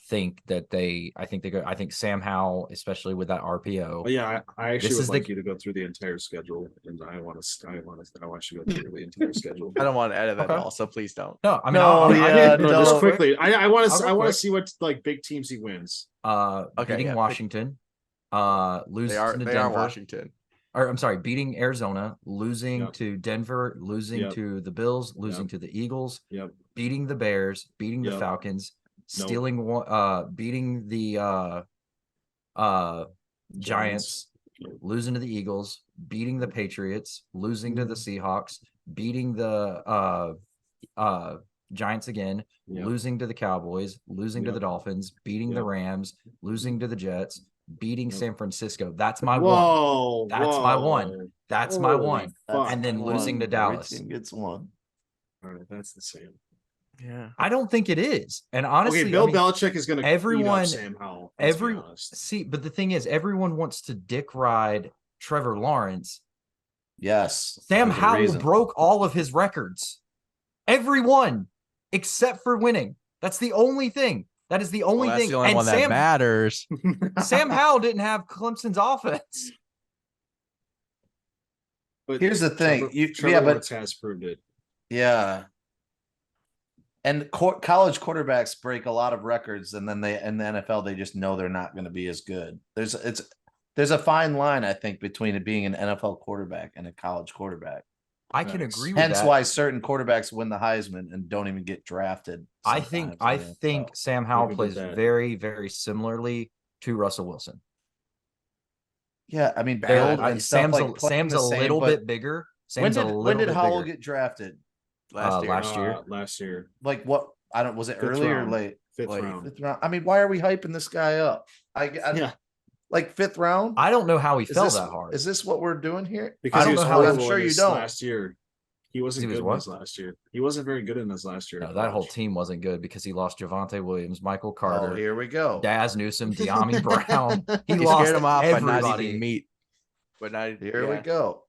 think that I think Sam Howell, especially with that RPO. Oh, yeah, I actually This would is like you to go through the entire schedule, and I want you to go through the entire schedule. I don't want to edit that Okay. all, so please don't. No, I mean, No, I'll yeah, do it Just real quick. quickly. I want I'll go to quick. see what like big teams he wins. Okay, Beating yeah, Washington, losing They are to Denver. Washington. Or I'm sorry, beating Arizona, losing Yep. to Denver, losing Yep. to the Bills, losing Yep. to the Eagles, Yep. beating the Bears, beating the Yep. Falcons, Nope. stealing beating the Giants, Nope. losing to the Eagles, beating the Patriots, losing to the Seahawks, beating the Giants again, Yep. losing to the Cowboys, losing to Yep. the Dolphins, beating the Yep. Rams, losing to the Jets, beating Yep. San Francisco. That's my one. Whoa, That's my one. That's my Holy one. fuck. And then losing to Every Dallas. team gets one. All right, that's the same. Yeah. I don't think it is. And honestly, Okay, Bill I mean, Belichick is going to everyone- Sam Howell. Let's be honest. see, but the thing is, everyone wants to dick ride Trevor Lawrence. Yes. Sam there's a Howell reason. broke all of his records. Everyone except for winning. That's the only thing. That is the only Well, that's thing. the only And one that matters. Sam Howell didn't have Clemson's offense. But Here's the thing. Trevor Lawrence has proved it. Yeah. And college quarterbacks break a lot of records, and then they in the NFL they just know they're not going to be as good. There's a fine line, I think, between it being an NFL quarterback and a college quarterback. I can Nice. agree with Hence that. why certain quarterbacks win the Heisman and don't even get drafted. I sometimes think in the NFL. Sam Howell can do plays that. very, very similarly to Russell Wilson. Yeah, I mean, They're- build and stuff Sam's like a, playing Sam's the a same, little but bit bigger. When Sam's a did little bit Howell bigger. get drafted? Last year. Last year. Like what? I don't. Was it Fifth early or round. late? Fifth Like, round. Fifth round. I mean, why are we hyping this guy up? Yeah, Like fifth round. I don't know how he Is feel this, that hard. Is this what we're doing here? because don't he was know how- horrible I'm sure in you his don't. last year. He wasn't He was good what? in his last year. He wasn't very good in his last year. No, at that whole college. team wasn't good because he lost Javante Williams, Michael Oh, Carter, here we go. Daz Newsome, De'Ami Brown. He He lost scared him off by not everybody. eating meat. But not Here we go.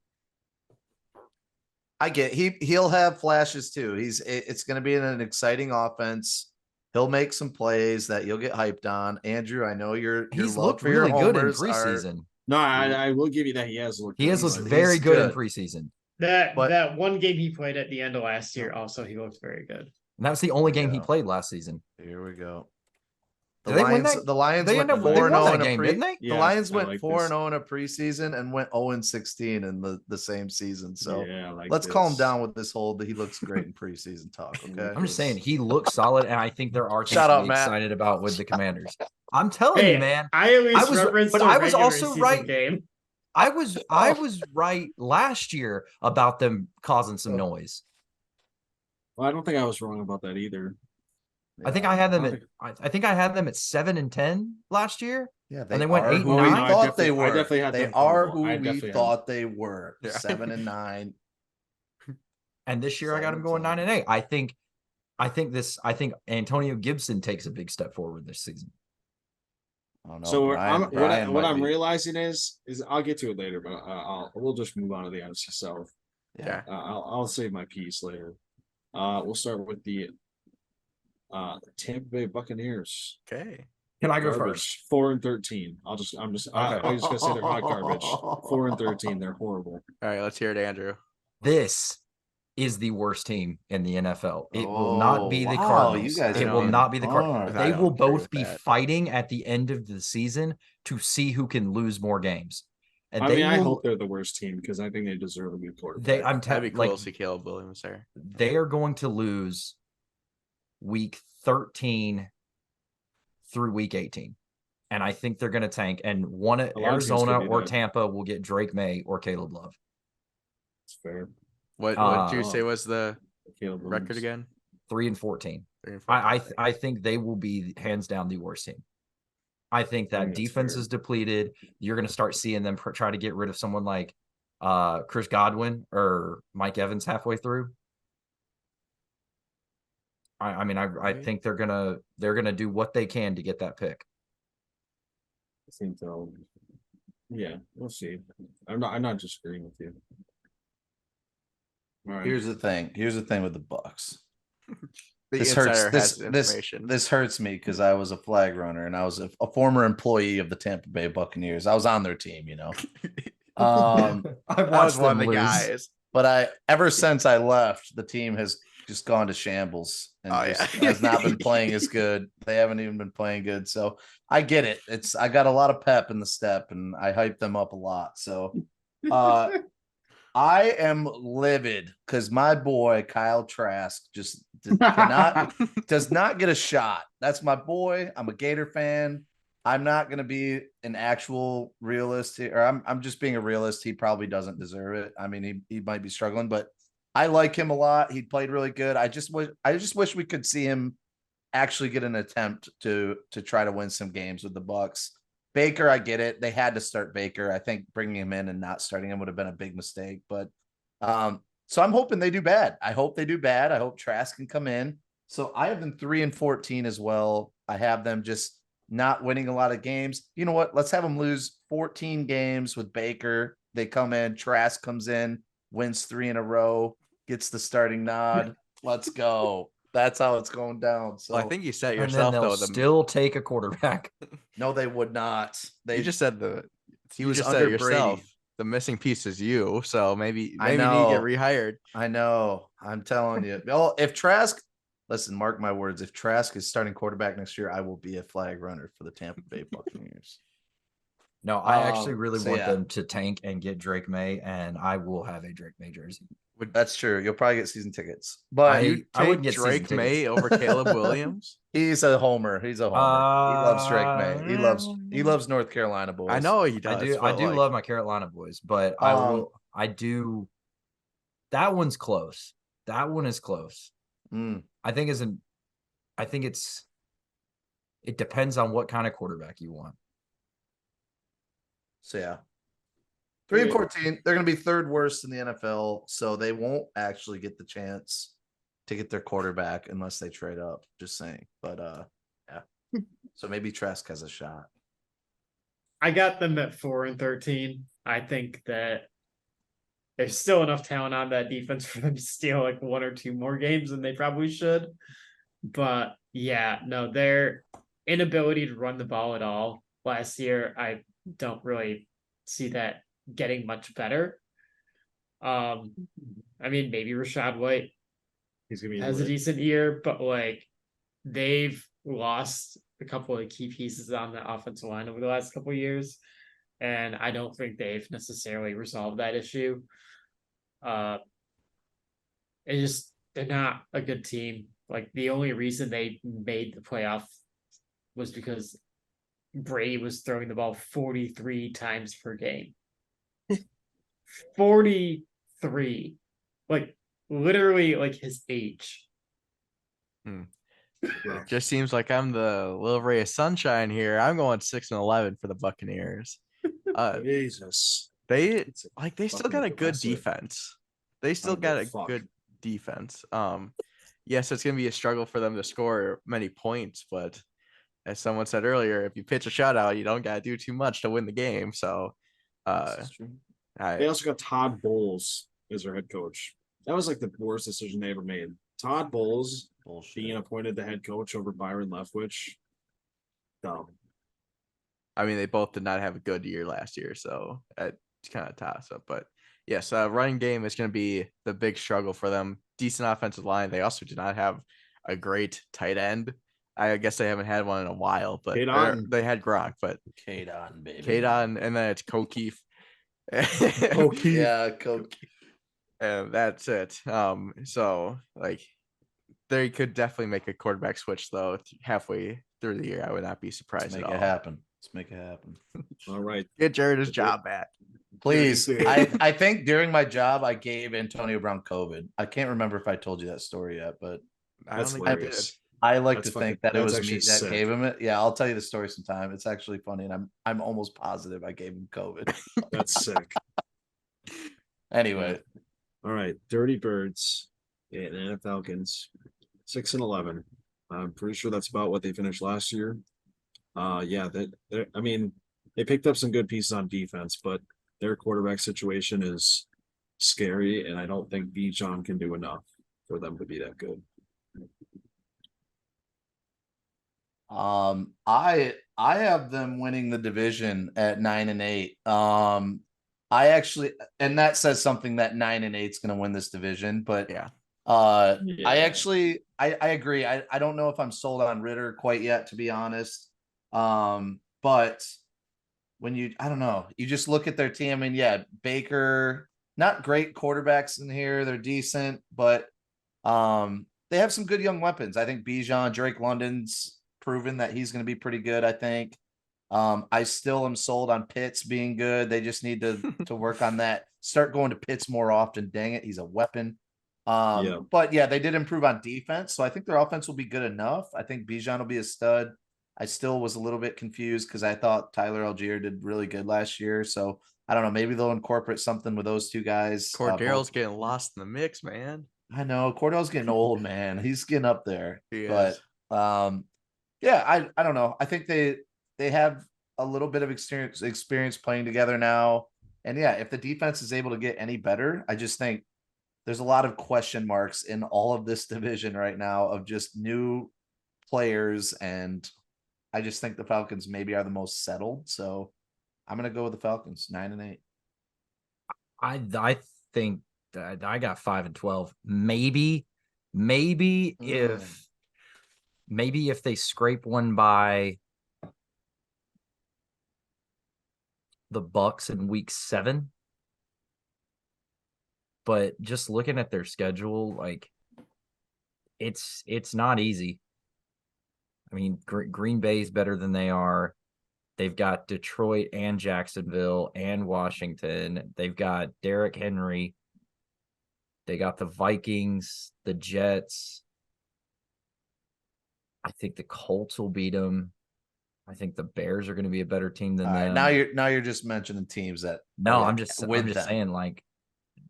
I get he'll have flashes too. It's going to be in an exciting offense. He'll make some plays that you'll get hyped on. Andrew, I know your He's love looked for your really good in homers are- preseason. No, I will give you that. He has looked. He has good. looked He's very good in good. preseason. That But- that one game he played at the end of last year, also he looked very good. And that was the only game he Yeah. played last season. Here we go. Did they win that? The Lions They went ended up 4 they won 0 that in a game, pre. didn't they? The Yeah, Lions I went like 4 this. 0 in a preseason and went 0-16 in the same season. So Yeah, I like let's calm this. down with this whole that he looks great in preseason talk. Okay. I'm just saying he looks solid, and I think there are things Shout to out, be Matt. excited about with the Commanders. I'm telling Hey, you, man. I at least was- referenced but the I was regular also season right. game. I was right last year about them causing some noise. Well, I don't think I was wrong about that either. I think I had them I at I think I had them at 7-10 last year. Yeah, they went are 8 who and we 9? thought they I were. definitely had They them are comfortable. who I we definitely had thought they were. Yeah. 7-9. And this year I got them going 9-8. I think Antonio Gibson takes a big step forward this season. I don't know. So Brian what might I'm be- realizing is I'll get to it later, but we'll just move on to the NFC South. Yeah. I'll save my piece later. We'll start with the Tampa Bay Buccaneers. Okay. Can I go Garbage, first? 4-13. I'm just gonna say they're hot garbage. 4-13. They're horrible. All right, let's hear it, Andrew. This is the worst team in the NFL. It will not be the wow, Cardinals. you guys It are will being not be the hard. Cardinals. I They don't will agree both with be that. fighting at the end of the season to see who can lose more games. And I hope they're the worst team because I think they deserve a good quarterback. That'd be cool to see Caleb Williams there. They are going to lose week 13 through week 18. And I think they're going to tank. And one at Arizona or Tampa will get Drake May or Caleb Love. It's fair. What did you say was the record again? 3-14. I think they will be hands down the worst team. I think that defense is depleted. You're going to start seeing them try to get rid of someone like Chris Godwin or Mike Evans halfway through. I think they're gonna do what they can to get that pick. I think so. Yeah, we'll see. I'm not disagreeing with you. All right. Here's the thing with the Bucks. This hurts me because I was a flag runner and I was a former employee of the Tampa Bay Buccaneers. I was on their team, I was one of the guys. But ever since I left, the team has just gone to shambles and has not been playing as good. They haven't even been playing good. So I get it. I got a lot of pep in the step and I hyped them up a lot. So I am livid because my boy Kyle Trask just does not get a shot. That's my boy. I'm a Gator fan. I'm not going to be an actual realist here, or I'm just being a realist. He probably doesn't deserve it. I mean, he might be struggling, but I like him a lot. He played really good. I just wish we could see him actually get an attempt to try to win some games with the Bucks. Baker, I get it. They had to start Baker. I think bringing him in and not starting him would have been a big mistake. But so I'm hoping they do bad. I hope they do bad. I hope Trask can come in. So I have them 3-14 as well. I have them just not winning a lot of games. You know what? Let's have them lose 14 games with Baker. They come in, Trask comes in, wins 3 in a row, gets the starting nod. Let's go. That's how it's going down. So I think you set yourself though. Still take a quarterback. No, they would not. You just said he was under yourself. Brady. The missing piece is you. So maybe you need to get rehired. I know. I'm telling you. Well, if Trask, listen, mark my words. If Trask is starting quarterback next year, I will be a flag runner for the Tampa Bay Buccaneers. No, I actually really want them to tank and get Drake May, and I will have a Drake May jersey. That's true. You'll probably get season tickets. But I wouldn't get Drake May over Caleb Williams. He's a homer. He loves Drake May. He loves North Carolina boys. I know he does. I do love my Carolina boys, but I do. That one's close. That one is close. I think it depends on what kind of quarterback you want. So yeah. 3-14, they're going to be third worst in the NFL, so they won't actually get the chance to get their quarterback unless they trade up. Just saying, but yeah. So maybe Trask has a shot. I got them at 4-13. I think that there's still enough talent on that defense for them to steal like 1 or 2 more games than they probably should. But yeah, no, their inability to run the ball at all last year, I don't really see that getting much better. I mean, maybe Rachaad White has a decent year, but like they've lost a couple of key pieces on the offensive line over the last couple of years, and I don't think they've necessarily resolved that issue. They're not a good team. Like the only reason they made the playoff was because Brady was throwing the ball 43 times per game. 43, like literally like his age. It just seems like I'm the little ray of sunshine here. I'm going 6-11 for the Buccaneers. Jesus, they still got a good defense. They still got a good defense. Yes, it's gonna be a struggle for them to score many points, but as someone said earlier, if you pitch a shutout, you don't gotta do too much to win the game. So they also got Todd Bowles as their head coach. That was like the worst decision they ever made. Todd Bowles being appointed the head coach over Byron Leftwich. Dumb. I mean, they both did not have a good year last year, so it's kind of toss up. But yes, running game is going to be the big struggle for them. Decent offensive line. They also do not have a great tight end. I guess they haven't had one in a while, but they had Gronk, but Kadon, baby. Kadon, and then it's Kokeef. Cokie. Yeah, Cokie. And that's it. So like they could definitely make a quarterback switch though halfway through the year. I would not be Let's surprised make at it all. happen. Let's make it happen. All right. Get Jared his job back. Please. Dirty I think during my job I gave Antonio Brown COVID. I can't remember if I told you that story yet, but I don't That's think I did. hilarious. I like That's to think fucking- that it that's was actually me that sick. gave him it. Yeah, I'll tell you the story sometime. It's actually funny, and I'm almost positive I gave him COVID. That's sick. Anyway, All right. Dirty Birds and Atlanta Falcons, 6-11. I'm pretty sure that's about what they finished last year. Yeah, I mean, they picked up some good pieces on defense, but their quarterback situation is scary, and I don't think Bijan can do enough for them to be that good. I have them winning the division at 9-8. I actually, and that says something that 9-8 is going to win this division, but Yeah. I Yeah. actually I agree. I don't know if I'm sold on Ritter quite yet, to be honest. But when I don't know, you just look at their team. I mean, yeah, Baker, not great quarterbacks in here. They're decent, but they have some good young weapons. I think Bijan, Drake London's proven that he's going to be pretty good. I think. I still am sold on Pitts being good. They just need to work on that. Start going to Pitts more often. Dang it, he's a weapon. Yeah. But yeah, they did improve on defense, so I think their offense will be good enough. I think Bijan will be a stud. I still was a little bit confused because I thought Tyler Algier did really good last year. So I don't know. Maybe they'll incorporate something with those two guys. Cordell's getting lost in the mix, man. I know Cordell's getting old, man. He's getting up there. He but is. yeah, I don't know. I think they have a little bit of experience playing together now. And yeah, if the defense is able to get any better, I just think there's a lot of question marks in all of this division right now of just new players. And I just think the Falcons maybe are the most settled. So I'm going to go with the Falcons 9-8. I think that I got 5-12. Maybe if they scrape one by the Bucks in week 7. But just looking at their schedule, like it's not easy. I mean, Green Bay is better than they are. They've got Detroit and Jacksonville and Washington. They've got Derrick Henry. They got the Vikings, the Jets. I think the Colts will beat them. I think the Bears are going to be a better team than them. Now you're just mentioning teams that. I'm just saying like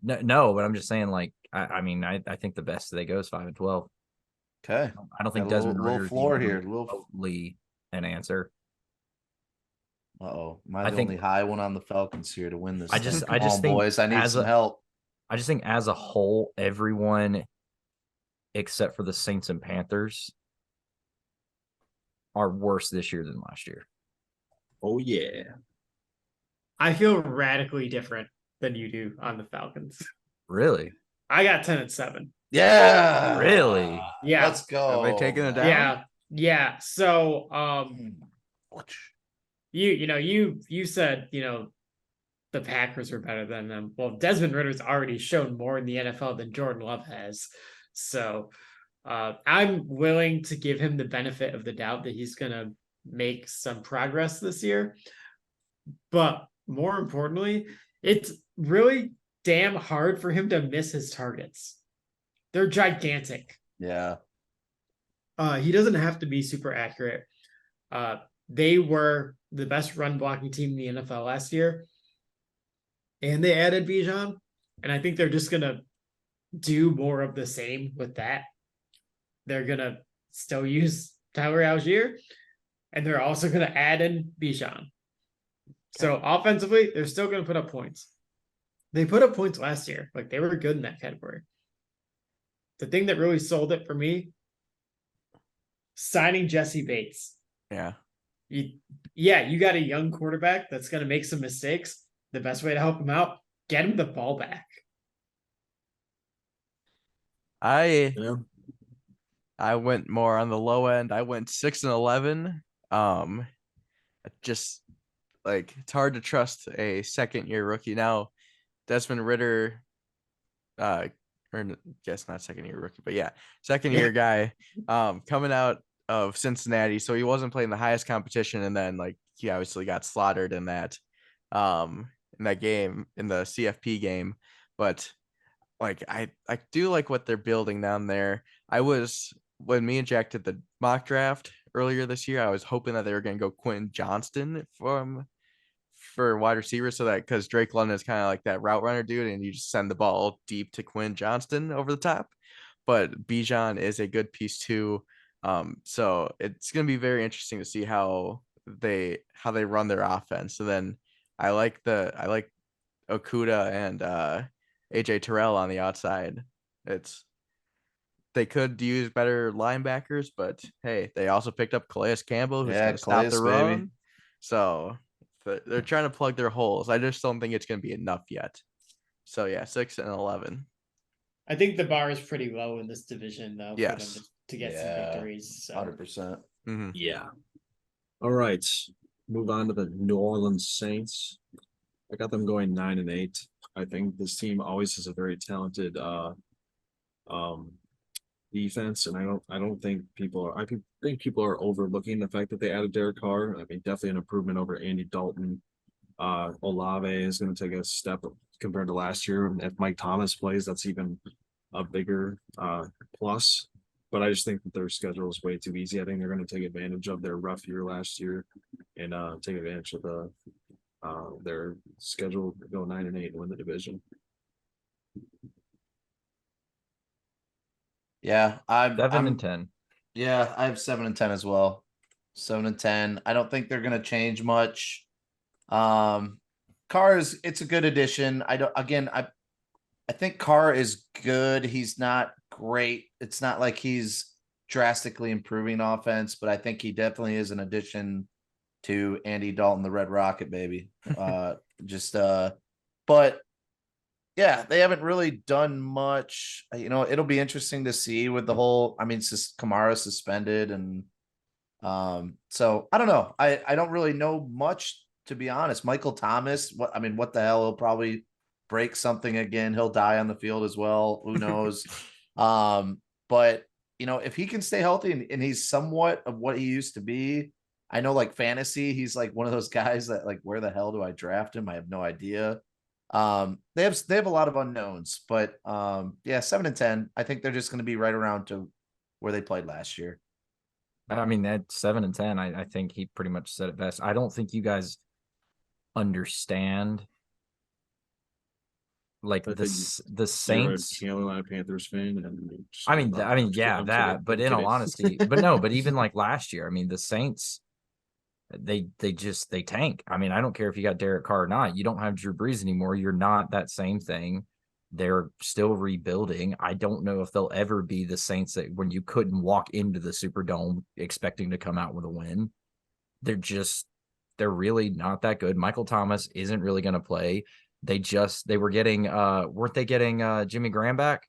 no, but I'm just saying like I mean I think the best they go is 5-12. Okay, I don't think got a Desmond little Ridder floor here. remotely an answer. Am I the only high one on the Falcons here to win this? I just think, think boys, I need some help. I just think as a whole, everyone except for the Saints and Panthers are worse this year than last year. Oh yeah. I feel radically different than you do on the Falcons. Really? I got 10-7. Yeah. Really? Yeah. Let's go. Have they taken it down? Yeah. So you said, the Packers are better than them. Well, Desmond Ritter's already shown more in the NFL than Jordan Love has. So I'm willing to give him the benefit of the doubt that he's going to make some progress this year. But more importantly, it's really damn hard for him to miss his targets. They're gigantic. Yeah. He doesn't have to be super accurate. They were the best run blocking team in the NFL last year. And they added Bijan. And I think they're just going to do more of the same with that. They're going to still use Tyler Algier. And they're also going to add in Bijan. So offensively, they're still going to put up points. They put up points last year. Like, they were good in that category. The thing that really sold it for me, signing Jesse Bates. Yeah. You got a young quarterback that's going to make some mistakes. The best way to help him out, get him the ball back. I went more on the low end. I went 6-11. like it's hard to trust a second-year rookie now. Desmond Ritter, guess not second-year rookie, but yeah, second-year guy, coming out of Cincinnati. So he wasn't playing the highest competition, and then like he obviously got slaughtered in that game, in the CFP game. But like I do like what they're building down there. When me and Jack did the mock draft earlier this year, I was hoping that they were going to go Quentin Johnston for wide receiver, so that because Drake London is kind of like that route runner dude, and you just send the ball deep to Quinn Johnston over the top. But Bijan is a good piece too. So it's going to be very interesting to see how they run their offense. So then I like Okuda and AJ Terrell on the outside. They could use better linebackers, but hey, they also picked up Calais Campbell, who's going to stop the run. Baby. So they're trying to plug their holes. I just don't think it's going to be enough yet. So yeah, 6 and 11. I think the bar is pretty low in this division, though. Yes. For them to get some victories. So. 100%. Mm-hmm. Yeah. All right. Move on to the New Orleans Saints. I got them going 9 and 8. I think this team always has a very talented defense, and I think people are overlooking the fact that they added Derek Carr. I mean, definitely an improvement over Andy Dalton. Olave is going to take a step compared to last year. And if Mike Thomas plays, that's even a bigger plus. But I just think that their schedule is way too easy. I think they're going to take advantage of their rough year last year and take advantage of their schedule to go 9 and 8 and win the division. Yeah, I'm 7 and 10. Yeah, I have 7 and 10 as well. 7 and 10. I don't think they're going to change much. Carr it's a good addition. I think Carr is good. He's not great. It's not like he's drastically improving offense, but I think he definitely is an addition to Andy Dalton, the Red Rocket, baby. But yeah, they haven't really done much. It'll be interesting to see with the whole, Kamara suspended. And so I don't know. I don't really know much, to be honest. Michael Thomas, what the hell? He'll probably break something again. He'll die on the field as well. Who knows? But if he can stay healthy and he's somewhat of what he used to be, I know like fantasy, he's like one of those guys that like, where the hell do I draft him? I have no idea. They have a lot of unknowns, but 7 and 10. I think they're just going to be right around to where they played last year. I mean, at 7 and 10, I think he pretty much said it best. I don't think you guys understand like the Saints. Carolina Panthers fan, and that. But in all honesty, but even like last year, the Saints. They tank. I don't care if you got Derek Carr or not. You don't have Drew Brees anymore. You're not that same thing. They're still rebuilding. I don't know if they'll ever be the Saints that when you couldn't walk into the Superdome expecting to come out with a win. They're really not that good. Michael Thomas isn't really going to play. They were getting weren't they getting Jimmy Graham back?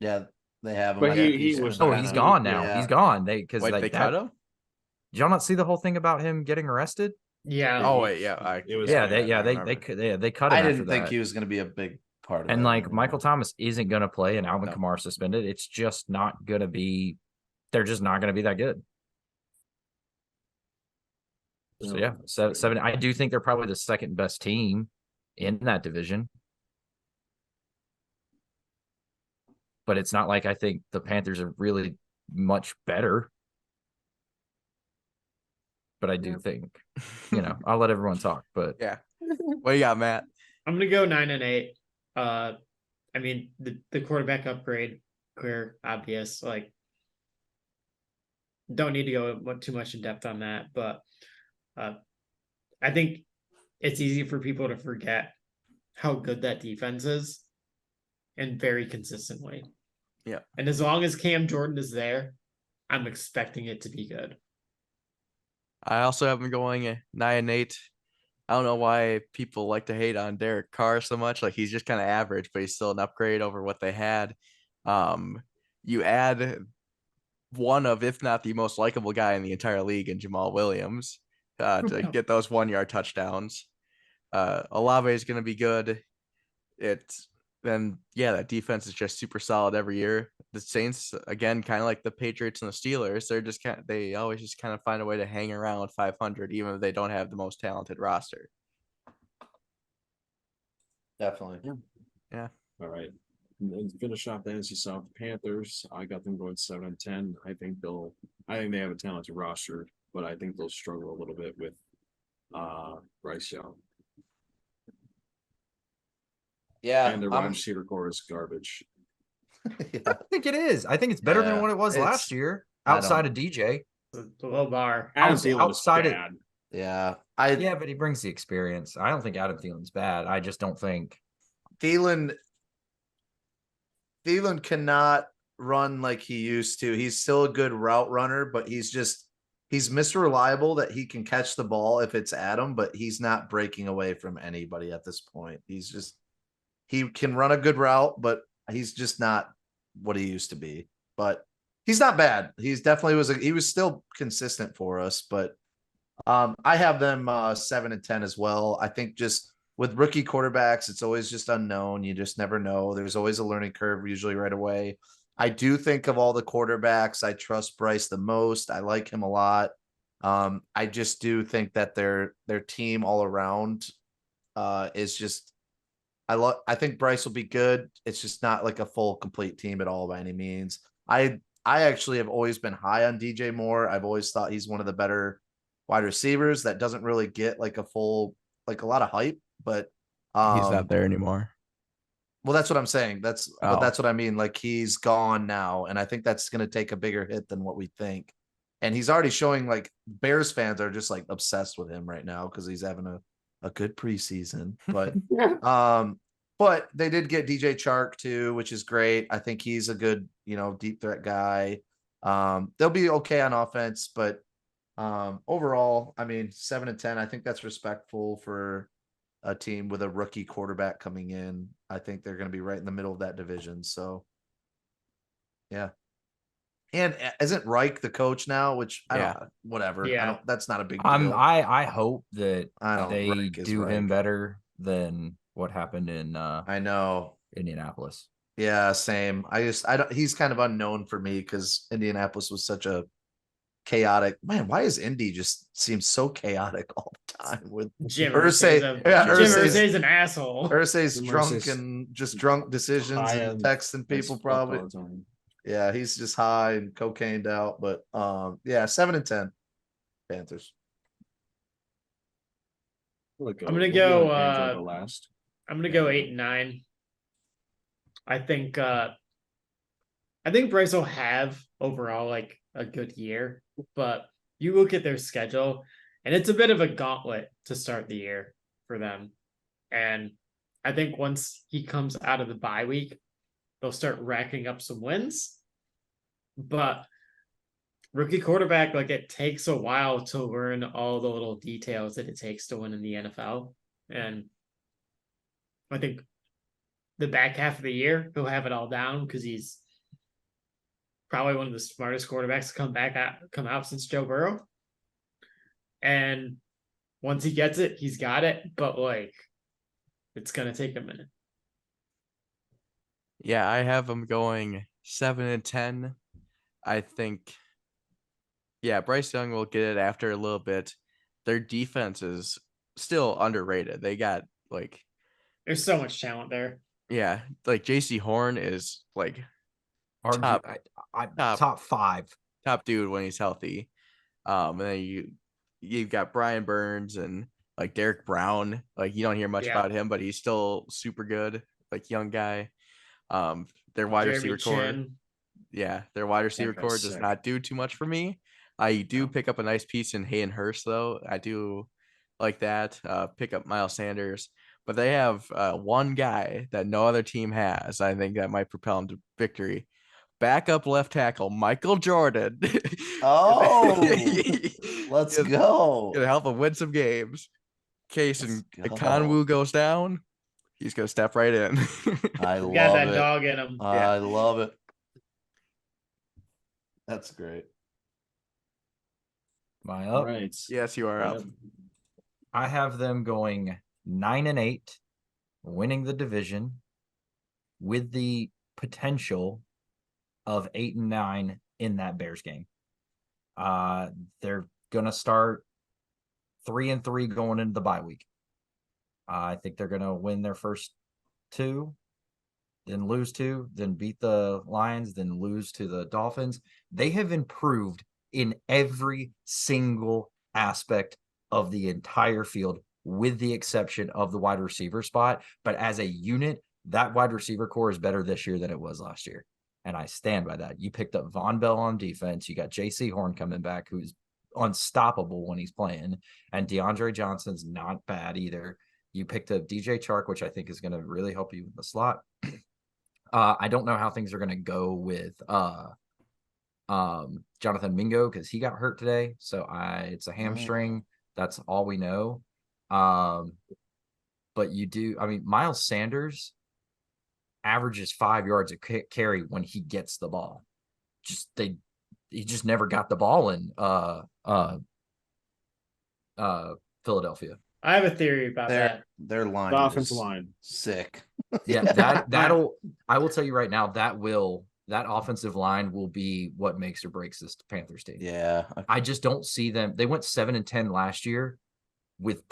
Yeah, they have him. But he's gone now. Yeah. He's gone. They cut him? Did y'all not see the whole thing about him getting arrested? Yeah. Oh wait, yeah. They cut him. I didn't think he was going to be a big part of it. And like Michael Thomas isn't going to play, and Alvin Kamara suspended. It's just not going to be. They're just not going to be that good. So yeah, 7. I do think they're probably the second best team in that division, but it's not like I think the Panthers are really much better. But I do think, I'll let everyone talk. But yeah, what do you got, Matt? I'm gonna go 9 and 8. The quarterback upgrade, clear, obvious. Like, don't need to go too much in depth on that. But I think it's easy for people to forget how good that defense is, and very consistently. Yeah. And as long as Cam Jordan is there, I'm expecting it to be good. I also have them going 9 and 8. I don't know why people like to hate on Derek Carr so much. Like, he's just kind of average, but he's still an upgrade over what they had. You add one of, if not the most likable guy in the entire league in Jamal Williams. to get those 1-yard touchdowns. Olave is going to be good. That defense is just super solid every year. The Saints, again, kind of like the Patriots and the Steelers, they always just kind of find a way to hang around 500, even if they don't have the most talented roster. Definitely. Yeah. All right. And then to finish off the NFC South, the Panthers, I got them going 7-10. I think they have a talented roster, but I think they'll struggle a little bit with Bryce Young. Yeah. And their wide receiver core is garbage. Yeah. I think it is. I think it's better than what it was last year, outside of DJ. The low bar. Adam Thielen is bad. Yeah. But he brings the experience. I don't think Adam Thielen's bad. I just don't think Thielen cannot run like he used to. He's still a good route runner, but he's Mr. Reliable that he can catch the ball if it's at him, but he's not breaking away from anybody at this point. He can run a good route, but he's just not what he used to be. But he's not bad. He's definitely he was still consistent for us, but I have them 7-10 as well. I think just with rookie quarterbacks, it's always just unknown. You just never know. There's always a learning curve usually right away. I do think of all the quarterbacks, I trust Bryce the most. I like him a lot. I just do think that their team all around is just I think Bryce will be good. It's just not like a full complete team at all by any means. I actually have always been high on DJ Moore. I've always thought he's one of the better wide receivers that doesn't really get like a lot of hype, but he's not there anymore. Well, that's what I'm saying. That's what I mean. Like he's gone now, and I think that's going to take a bigger hit than what we think. And he's already showing like Bears fans are just like obsessed with him right now because he's having a good preseason. But but they did get DJ Chark too, which is great. I think he's a good deep threat guy. They'll be okay on offense, but overall, I mean 7-10. I think that's respectful for a team with a rookie quarterback coming in. I think they're going to be right in the middle of that division. So, yeah. And isn't Reich the coach now? Which I don't. Whatever. Yeah. That's not a big deal. I hope that they Reich is do him Reich. better than what happened in I know Indianapolis. Yeah, same. He's kind of unknown for me because Indianapolis was such a chaotic man. Why is Indy just seems so chaotic all the time with Jim Irsay? Irsay's an asshole. Irsay's drunk and just drunk decisions and texting people probably. Yeah, he's just high and cocained out. But 7-10 Panthers. I'm gonna go 8-9. I think Bryce will have overall like a good year, but you look at their schedule and it's a bit of a gauntlet to start the year for them. And I think once he comes out of the bye week, they'll start racking up some wins. But rookie quarterback, like it takes a while to learn all the little details that it takes to win in the NFL. And I think the back half of the year, he'll have it all down because he's probably one of the smartest quarterbacks to come out since Joe Burrow. And once he gets it, he's got it. But like, it's gonna take a minute. Yeah, I have him going 7-10. I think, Bryce Young will get it after a little bit. Their defense is still underrated. They got there's so much talent there. Yeah, like JC Horn is like top 5 top dude when he's healthy. And then you've got Brian Burns and like Derek Brown. Like you don't hear much about him, but he's still super good, like young guy. Their wide receiver core. Yeah, their wide receiver core does not do too much for me. I do pick up a nice piece in Hayden Hurst though. I do like that. Pick up Miles Sanders. But they have one guy that no other team has. I think that might propel him to victory. Backup left tackle, Michael Jordan. Oh, let's go. Gonna help him win some games. Case and Conwu goes down, he's gonna step right in. I love got that it. dog in him. I love it. That's great. Am I All up? right. Yes, you are up. I have them going 9-8, winning the division with the potential of 8-9 in that Bears game. They're gonna start 3-3 going into the bye week. I think they're gonna win their first 2, then lose 2, then beat the Lions, then lose to the Dolphins. They have improved in every single aspect of the entire field, with the exception of the wide receiver spot. But as a unit, that wide receiver core is better this year than it was last year. And I stand by that. You picked up Von Bell on defense. You got J.C. Horn coming back, who's unstoppable when he's playing. And DeAndre Johnson's not bad either. You picked up DJ Chark, which I think is going to really help you in the slot. I don't know how things are going to go with Jonathan Mingo, because he got hurt today. So it's a hamstring. That's all we know. But Miles Sanders averages 5 yards a carry when he gets the ball. He just never got the ball in Philadelphia. I have a theory about that. Their line, The offensive line, sick. Yeah, I will tell you right now, that offensive line will be what makes or breaks this Panthers team. Yeah, I just don't see them. They went 7-10 last year with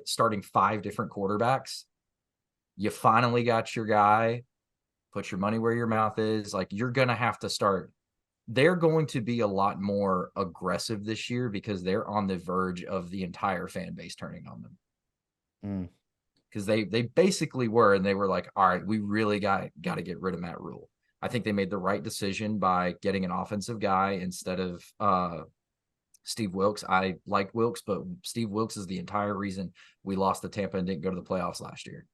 starting 5 different quarterbacks. You finally got your guy. Put your money where your mouth is. Like, you're going to have to start. They're going to be a lot more aggressive this year because they're on the verge of the entire fan base turning on them. Because they basically were, and they were like, all right, we really got to get rid of Matt Rule. I think they made the right decision by getting an offensive guy instead of Steve Wilks. I like Wilks, but Steve Wilks is the entire reason we lost to Tampa and didn't go to the playoffs last year.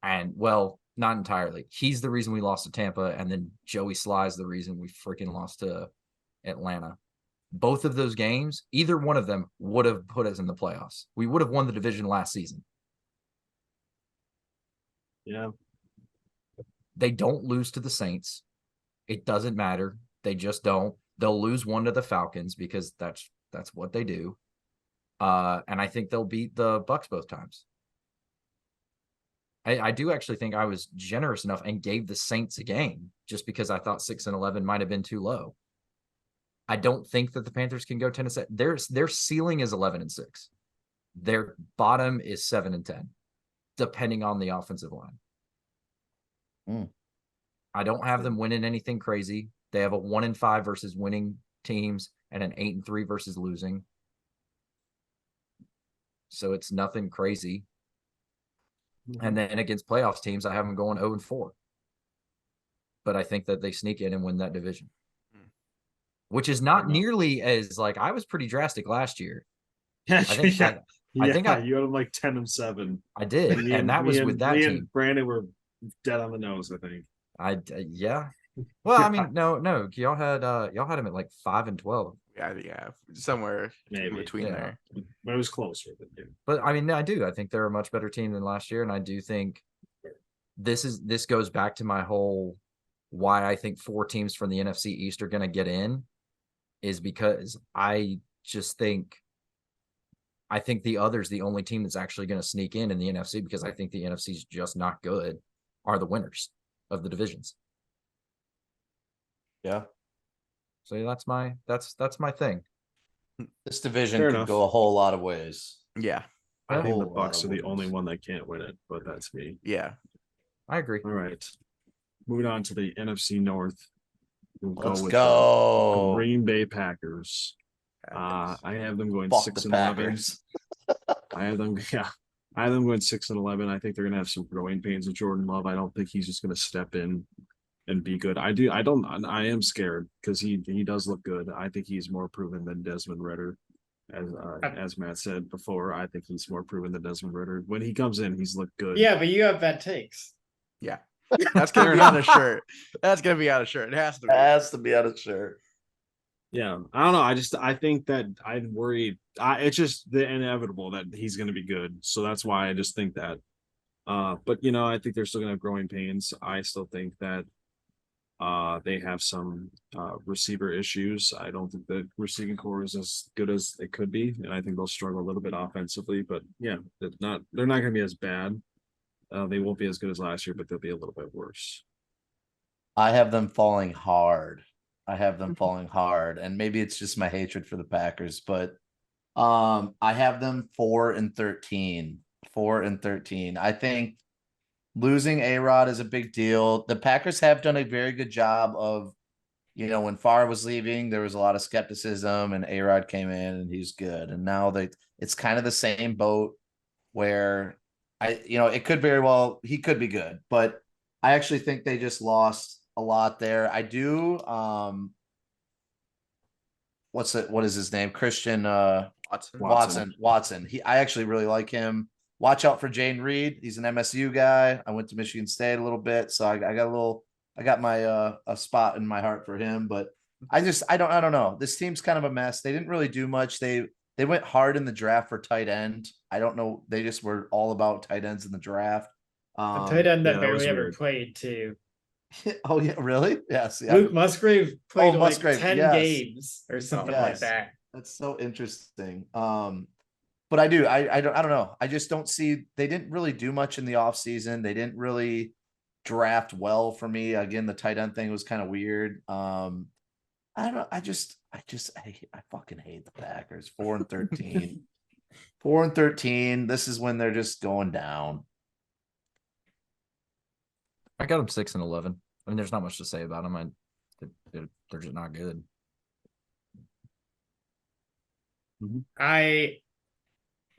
And, well, not entirely. He's the reason we lost to Tampa, and then Joey Sly's the reason we freaking lost to Atlanta. Both of those games, either one of them would have put us in the playoffs. We would have won the division last season. yeah. They don't lose to the Saints. It doesn't matter. They just don't. They'll lose one to the Falcons because that's what they do. And I think they'll beat the Bucs both times. I do actually think I was generous enough and gave the Saints a game just because I thought 6-11 might have been too low. I don't think that the Panthers can go 10-7. Their ceiling is 11-6. Their bottom is 7-10, depending on the offensive line. I don't have them winning anything crazy. They have a 1-5 versus winning teams and an 8-3 versus losing. So it's nothing crazy. And then against playoffs teams, I have them going 0-4. But I think that they sneak in and win that division, which is not nearly as, like, I was pretty drastic last year. I think I you had them like 10-7. I did, and that was with that team. And Brandon were dead on the nose, I think. Yeah. Well, I mean, no, y'all had him at like 5-12. Yeah, somewhere in between there. But it was closer than you. But I mean, I think they're a much better team than last year, and I do think this goes back to my whole why I think 4 teams from the NFC East are going to get in, is because I think the other's the only team that's actually going to sneak in the NFC, because I think the NFC is just not good, are the winners of the divisions. Yeah. So that's my thing. This division Fair could enough. go a whole lot of ways. Yeah. I think the whole lot Bucs of are the only ways. one that can't win it, but that's me. Yeah. I agree. All right. Moving on to the NFC North. We'll Let's with go. the Green Bay Packers. I have them going Fuck 6-11. the Packers. I have them going 6-11. I think they're gonna have some growing pains with Jordan Love. I don't think he's just gonna step in and be good. I am scared because he does look good. I think he's more proven than Desmond Ridder. As Matt said before, I think he's more proven than Desmond Ridder. When he comes in, he's looked good. Yeah, but you have bad takes. Yeah. That's gonna be on a shirt. That's gonna be on a shirt. It has to be. Has to be on a shirt. Yeah, I don't know. I think that I'm worried. It's just the inevitable that he's going to be good. So that's why I just think that. But I think they're still going to have growing pains. I still think that They have some receiver issues. I don't think the receiving core is as good as it could be, and I think they'll struggle a little bit offensively. But yeah, they're not going to be as bad. They won't be as good as last year, but they'll be a little bit worse. I have them falling hard. And maybe it's just my hatred for the Packers, but I have them 4-13. 4-13. I think losing A-Rod is a big deal. The Packers have done a very good job of, when Favre was leaving, there was a lot of skepticism, and A-Rod came in and he's good. And now it's kind of the same boat where it could very well, he could be good, but I actually think they just lost a lot there. I do. What is his name? Christian Watson. I actually really like him. Watch out for Jane Reed. He's an MSU guy. I went to Michigan State a little bit, so I got my a spot in my heart for him. But I don't know. This team's kind of a mess. They didn't really do much. They went hard in the draft for tight end. I don't know. They just were all about tight ends in the draft. A tight end that that barely was ever weird. played too. Oh yeah, really? Yes. Yeah. Luke Musgrave played Musgrave, like 10 yes. games or something like Yes. that. That's so interesting. But I don't know. I just don't see, they didn't really do much in the offseason. They didn't really draft well for me. Again, the tight end thing was kind of weird. I don't know. I fucking hate the Packers. 4-13. 4-13. This is when they're just going down. I got them 6-11. I mean, there's not much to say about them. They're just not good.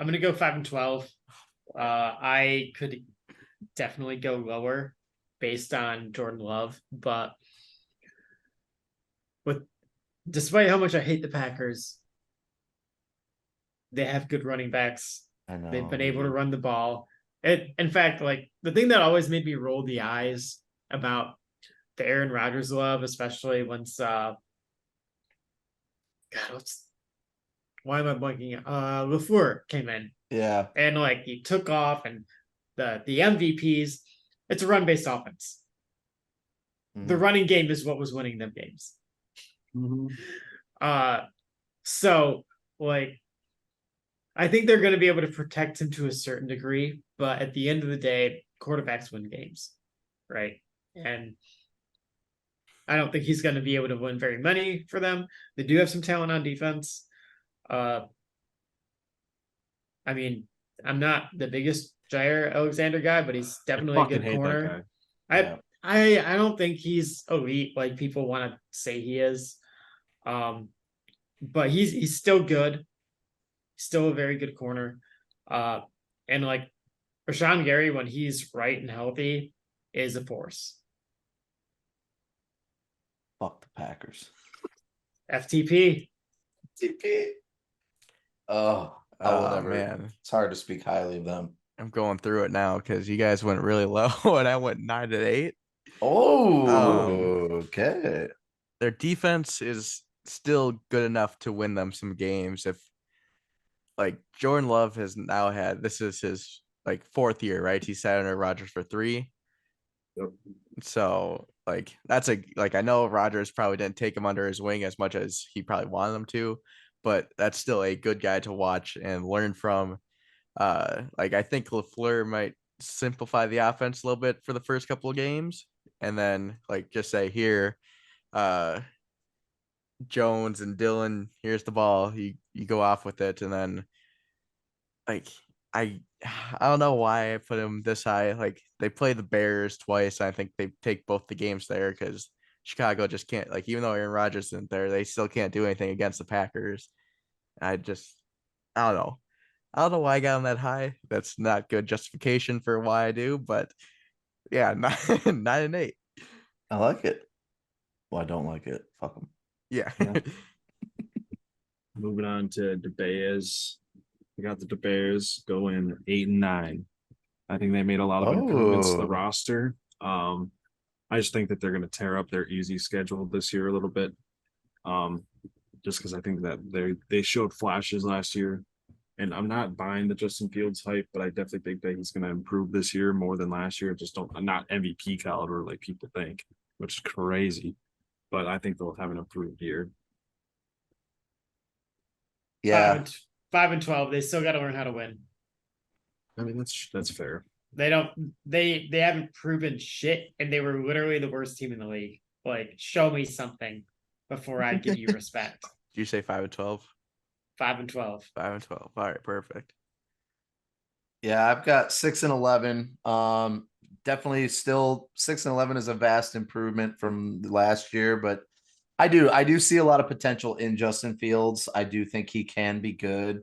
I'm gonna go 5-12. I could definitely go lower based on Jordan Love, but despite how much I hate the Packers, they have good running backs. I know. They've been able to run the ball. In fact, like the thing that always made me roll the eyes about the Aaron Rodgers love, especially once why am I blanking? LaFleur came in. Yeah. And like he took off, and the MVPs, it's a run-based offense. The running game is what was winning them games. So like I think they're going to be able to protect him to a certain degree, but at the end of the day, quarterbacks win games, right? And I don't think he's going to be able to win very many for them. They do have some talent on defense. I mean, I'm not the biggest Jair Alexander guy, but he's definitely a good corner. I don't think he's elite like people want to say he is. But he's still good. Still a very good corner. And like Rashawn Gary, when he's right and healthy, is a force. Fuck the Packers. FTP. Oh, I will never. Man. It's hard to speak highly of them. I'm going through it now because you guys went really low and I went 9-8. Okay. Their defense is still good enough to win them some games. If like Jordan Love has now had, this is his like fourth year, right? He sat under Rodgers for 3. Yep. So like that's I know Rodgers probably didn't take him under his wing as much as he probably wanted them to, but that's still a good guy to watch and learn from. I think LaFleur might simplify the offense a little bit for the first couple of games, and then just say here, Jones and Dylan, here's the ball. You go off with it, and then I don't know why I put him this high. They play the Bears twice. I think they take both the games there because Chicago just can't. Even though Aaron Rodgers isn't there, they still can't do anything against the Packers. I don't know. I don't know why I got him that high. That's not good justification for why I do, but yeah, 9-8. I like it. Well, I don't like it. Fuck them. Yeah. Moving on to DeBears. We got the DeBears going 8-9. I think they made a lot of improvements to the roster. I just think that they're going to tear up their easy schedule this year a little bit. Just because I think that they showed flashes last year. And I'm not buying the Justin Fields hype, but I definitely think that he's going to improve this year more than last year. Not MVP caliber like people think. which is crazy. But I think they'll have an improved year. Yeah. 5-12. They still got to learn how to win. I mean, that's fair. They haven't proven shit, and they were literally the worst team in the league. Like, show me something before I give you respect. Did you say 5-12? 5-12. 5-12. All right, perfect. Yeah, I've got 6-11. Definitely still 6-11 is a vast improvement from last year, but I do see a lot of potential in Justin Fields. I do think he can be good.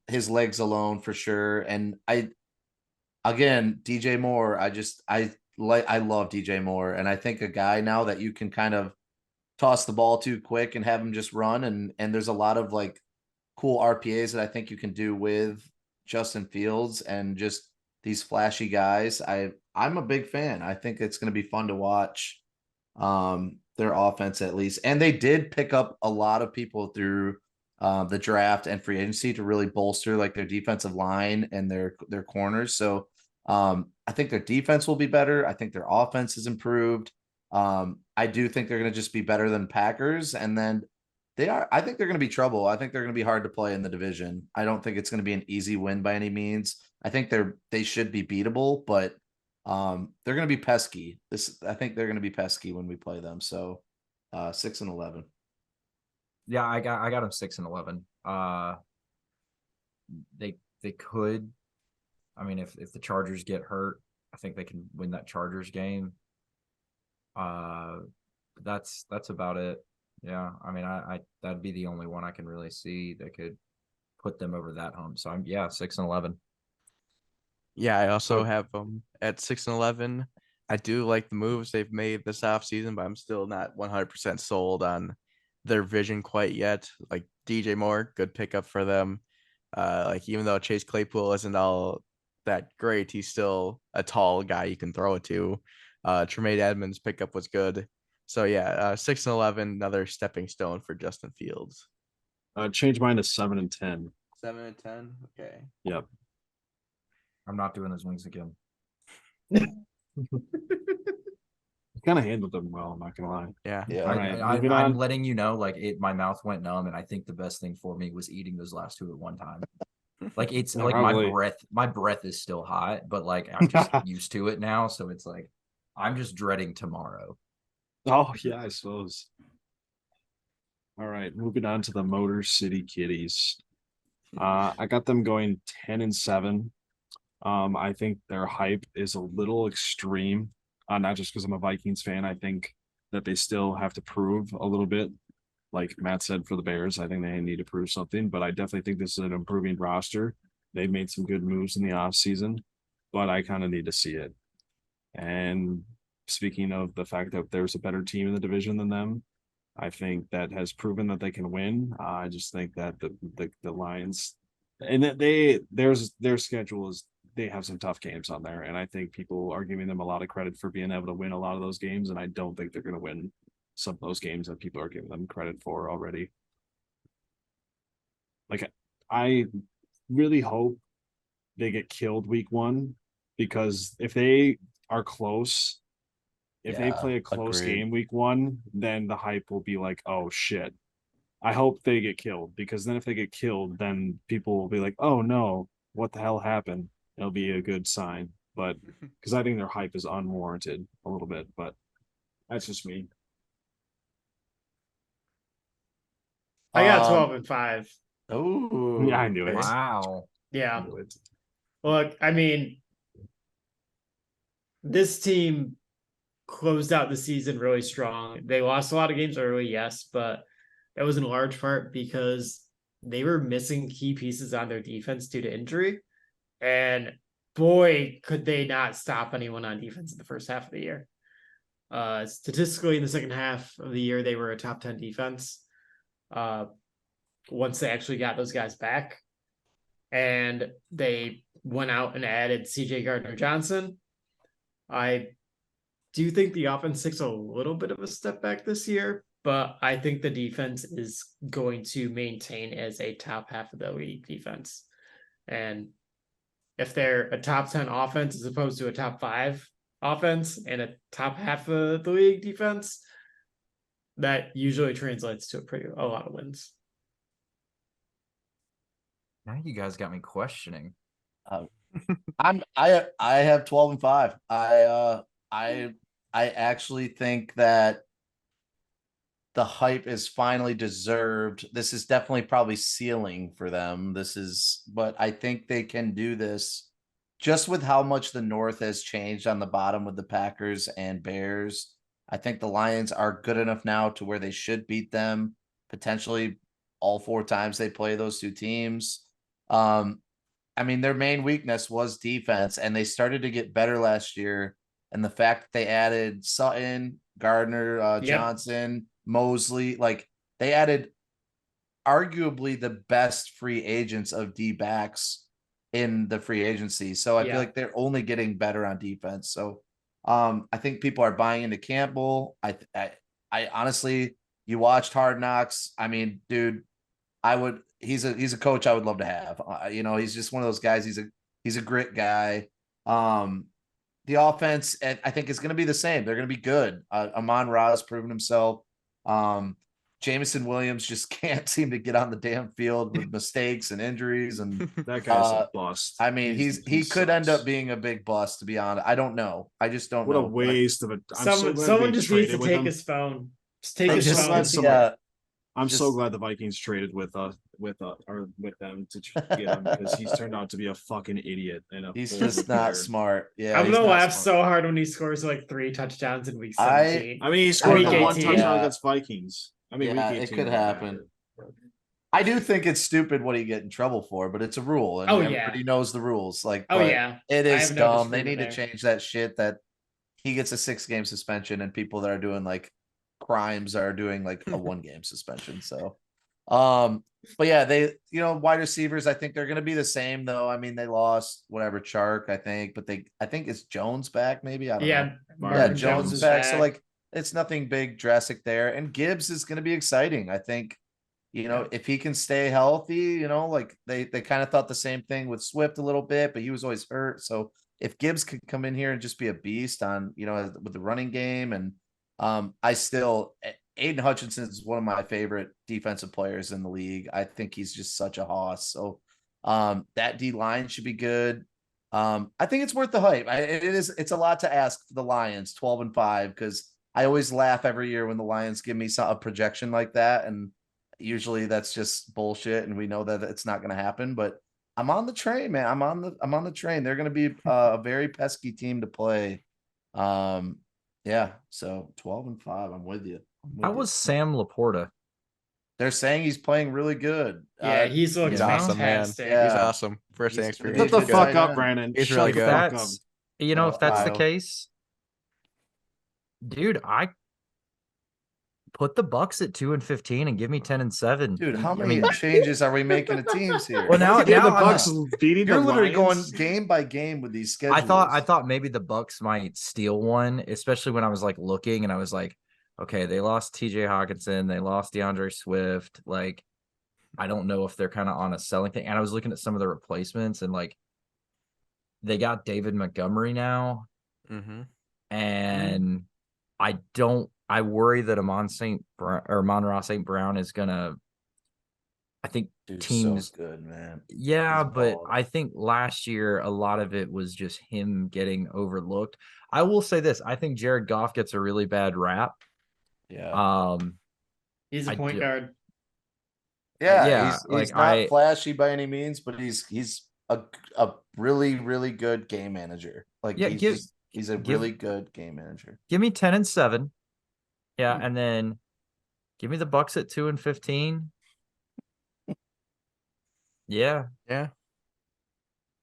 His legs alone for sure. And again, DJ Moore, I love DJ Moore. And I think a guy now that you can kind of toss the ball too quick and have him just run. And there's a lot of like cool RPAs that I think you can do with Justin Fields and just these flashy guys. I'm a big fan. I think it's going to be fun to watch their offense at least. And they did pick up a lot of people through the draft and free agency to really bolster like their defensive line and their corners. So I think their defense will be better. I think their offense is improved. I do think they're going to just be better than Packers. And then I think they're going to be trouble. I think they're going to be hard to play in the division. I don't think it's going to be an easy win by any means. I think they should be beatable, but they're going to be pesky. I think they're going to be pesky when we play them. So 6-11. Yeah, I got them 6-11. They could. I mean, if the Chargers get hurt, I think they can win that Chargers game. That's about it. Yeah, I mean, I that'd be the only one I can really see that could put them over that hump. So 6-11. Yeah, I also have them at 6-11. I do like the moves they've made this offseason, but I'm still not 100% sold on their vision quite yet. Like DJ Moore, good pickup for them. Like even though Chase Claypool isn't all that great, he's still a tall guy you can throw it to. Tremaine Edmonds' pickup was good. So yeah, 6-11, another stepping stone for Justin Fields. Change mine to 7-10. 7-10. Okay. Yep. I'm not doing his wings again. Kind of handled them well. I'm not gonna lie. Yeah. Yeah. I'm letting you know, like my mouth went numb, and I think the best thing for me was eating those last two at one time. Like it's like Probably. my breath is still hot, but like I'm just used to it now. So it's like I'm just dreading tomorrow. Oh yeah, I suppose. All right, moving on to the Motor City Kitties. I got them going 10-7. I think their hype is a little extreme. Not just because I'm a Vikings fan. I think that they still have to prove a little bit. Like Matt said for the Bears, I think they need to prove something. But I definitely think this is an improving roster. They've made some good moves in the offseason, but I kind of need to see it. And speaking of the fact that there's a better team in the division than them, I think that has proven that they can win. I just think that the Lions and that their schedule is, they have some tough games on there, and I think people are giving them a lot of credit for being able to win a lot of those games, and I don't think they're going to win some of those games that people are giving them credit for already. Like, I really hope they get killed week 1, because if they are close, if they play a close game week 1, then the hype will be like, oh shit. I hope they get killed, because then if they get killed, then people will be like, oh no, what the hell happened? It'll be a good sign. But because I think their hype is unwarranted a little bit, but that's just me. I got 12-5. Oh, Yeah, I knew it. Wow. Yeah. I knew it. Look, I mean, this team closed out the season really strong. They lost a lot of games early, yes, but that was in large part because they were missing key pieces on their defense due to injury. And boy, could they not stop anyone on defense in the first half of the year. Statistically, in the second half of the year, they were a top 10 defense. Once they actually got those guys back, and they went out and added CJ Gardner-Johnson. I do think the offense takes a little bit of a step back this year, but I think the defense is going to maintain as a top half of the league defense. And if they're a top 10 offense as opposed to a top 5 offense and a top half of the league defense, that usually translates to a lot of wins. Now you guys got me questioning. I have 12-5. I actually think that the hype is finally deserved. This is definitely probably ceiling for them. But I think they can do this just with how much the North has changed on the bottom with the Packers and Bears. I think the Lions are good enough now to where they should beat them potentially all 4 times they play those 2 teams. I mean, their main weakness was defense, and they started to get better last year. And the fact that they added Sutton, Gardner, Johnson, Mosley, like they added arguably the best free agents of D-backs in the free agency. So I feel like they're only getting better on defense. So I think people are buying into Campbell. I honestly, you watched Hard Knocks. I mean, dude, he's a coach I would love to have. He's just one of those guys. He's a grit guy. The offense, I think, is going to be the same. They're going to be good. Amon-Ra has proven himself. Jameson Williams just can't seem to get on the damn field with mistakes and injuries. And that guy's a bust. I mean, he could end up being a big bust, to be honest. I don't know. I just don't know. What a waste of a. Someone just needs to take his phone. Just take his phone. I'm so glad the Vikings traded with them to get him, because he's turned out to be a fucking idiot. He's just not smart. Yeah, I'm gonna laugh so hard when he scores like 3 touchdowns in week 17. I mean, he scored 1 touchdown against Vikings. I mean, it could happen. I do think it's stupid what he get in trouble for, but it's a rule, and everybody knows the rules. Like, it is dumb. They need to change that shit. That he gets a 6-game suspension, and people that are doing like crimes are doing like a 1-game suspension. So but yeah, they wide receivers, I think they're going to be the same though. I mean, they lost Chark, I think, but I think it's Jones back, maybe. I don't know. Jones is back. So like it's nothing big drastic there, and Gibbs is going to be exciting. I think if he can stay healthy, like they kind of thought the same thing with Swift a little bit, but he was always hurt. So if Gibbs could come in here and just be a beast on with the running game, and Aiden Hutchinson is one of my favorite defensive players in the league. I think he's just such a hoss. So that D line should be good. I think it's worth the hype. It's a lot to ask for the Lions 12-5, because I always laugh every year when the Lions give me a projection like that, and usually that's just bullshit, and we know that it's not going to happen. But I'm on the train, man. I'm on the train. They're going to be a very pesky team to play. Yeah, so 12-5. I'm with you. How was Sam Laporta? They're saying he's playing really good. Yeah, he's looking awesome, man. fantastic. Yeah. He's awesome. First experience. Shut the fuck up, Brandon. He's really good. If that's the case, dude, I put the Bucks at 2-15 and give me 10-7. Dude, how many changes are we making to teams here? Well, now the Bucks beating you're the literally Lions? going game by game with these schedules. I thought maybe the Bucks might steal one, especially when I was like looking and I was like, okay, they lost TJ Hawkinson, they lost DeAndre Swift. Like, I don't know if they're kind of on a selling thing. And I was looking at some of the replacements, and like they got David Montgomery now. Mm-hmm. And I worry that Amon-Ra St. Brown is gonna. I think teams so good, man. Yeah, but I think last year a lot of it was just him getting overlooked. I will say this: I think Jared Goff gets a really bad rap. Yeah. He's a point guard. Yeah, he's not flashy by any means, but he's a really, really good game manager. Like, he's a really good game manager. Give me 10-7. Yeah, and then give me the Bucks at 2-15. Yeah. Yeah.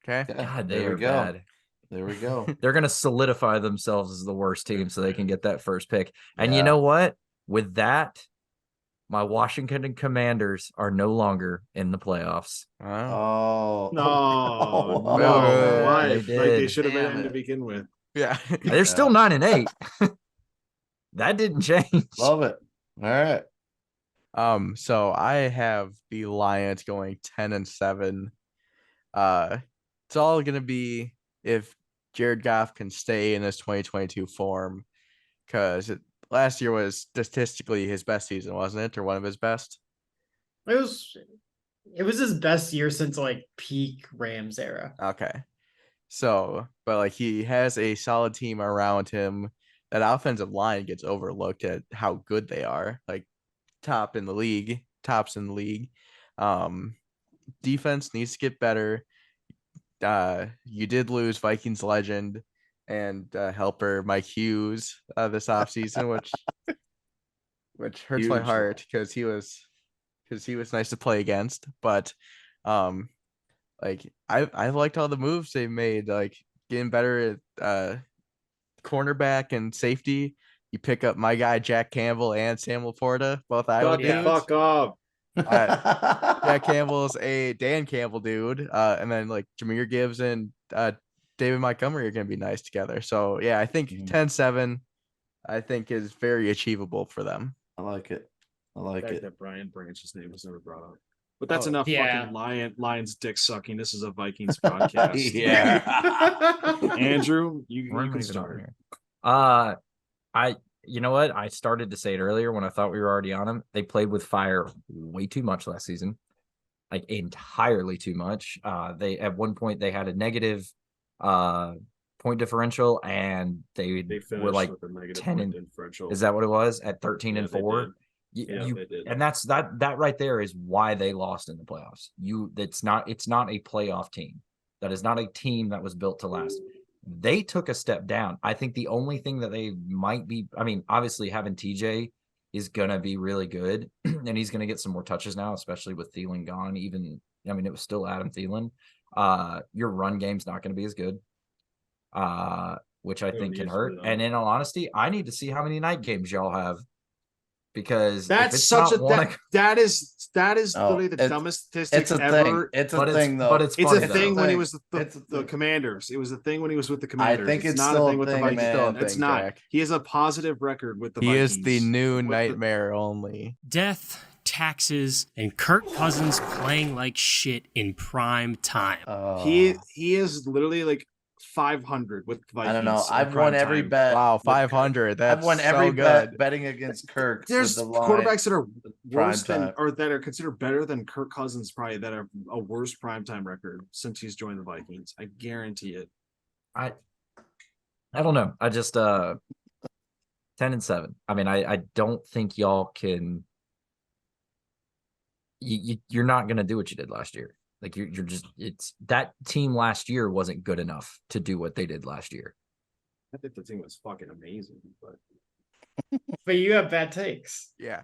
Okay. God, there we go. Bad. There we go. They're going to solidify themselves as the worst team so they can get that first pick. And you know what? With that, my Washington Commanders are no longer in the playoffs. Oh. No. Why? Like they should have been to begin with. Yeah. They're still 9-8. That didn't change. Love it. All right. So I have the Lions going 10-7. It's all gonna be if Jared Goff can stay in his 2022 form, because last year was statistically his best season, wasn't it, or one of his best? It was his best year since like peak Rams era. Okay. So, but like he has a solid team around him. That offensive line gets overlooked at how good they are. Like tops in the league. Defense needs to get better. You did lose Vikings legend and helper Mike Hughes this offseason, which hurts my Huge heart because he was nice to play against. But like I liked all the moves they made, like getting better at cornerback and safety. You pick up my guy Jack Campbell and Sam Laporta, both Iowa Shut the dudes. fuck up. Jack Campbell's a Dan Campbell dude, and then like Jahmyr Gibbs and David Montgomery are going to be nice together. So yeah, I think 10-7, I think is very achievable for them. I like it. That Brian Branch's name was never brought up. But that's Oh, enough yeah. fucking Lions dick sucking. This is a Vikings podcast. Yeah. Andrew, you We're can moving on start. here. You know what? I started to say it earlier when I thought we were already on them. They played with fire way too much last season, like entirely too much. They at one point they had a negative point differential, and they finished were like with a negative 10 point and differential. is that what it was at 13 Yeah, and they 4? did. Yeah, they did. And that's that right there is why they lost in the playoffs. It's not a playoff team. That is not a team that was built to last. They took a step down. I think the only thing that they might be, I mean, obviously having TJ is gonna be really good, and he's gonna get some more touches now, especially with Thielen gone. Even, I mean, it was still Adam Thielen. Your run game's not gonna be as good, which I think can hurt. And in all honesty, I need to see how many night games y'all have, because That's such that is literally the dumbest statistic It's a ever. thing. It's a thing, though. But it's It's funny, a thing though. when he was It's the Commanders. It was a thing when he was with the I Commanders. think it's not still a thing with the Vikings. man. It's thing, not. Jack. He has a positive record with the He Vikings. is the new With nightmare only. Death, taxes, and Kirk Cousins playing like shit in prime time. He is literally like 500 with the Vikings. I don't know. in I've prime won every time. bet. Wow, with 500. That's I've won so every good. bet betting against Kirk. There's with the line. quarterbacks that are worse Prime than, time. or that are considered better than Kirk Cousins, probably, that are a worse primetime record since he's joined the Vikings. I guarantee it. I don't know. I just 10-7. I mean, I don't think y'all can. You're not gonna do what you did last year. Like you're just, it's that team last year wasn't good enough to do what they did last year. I think the team was fucking amazing, but But you have bad takes. Yeah.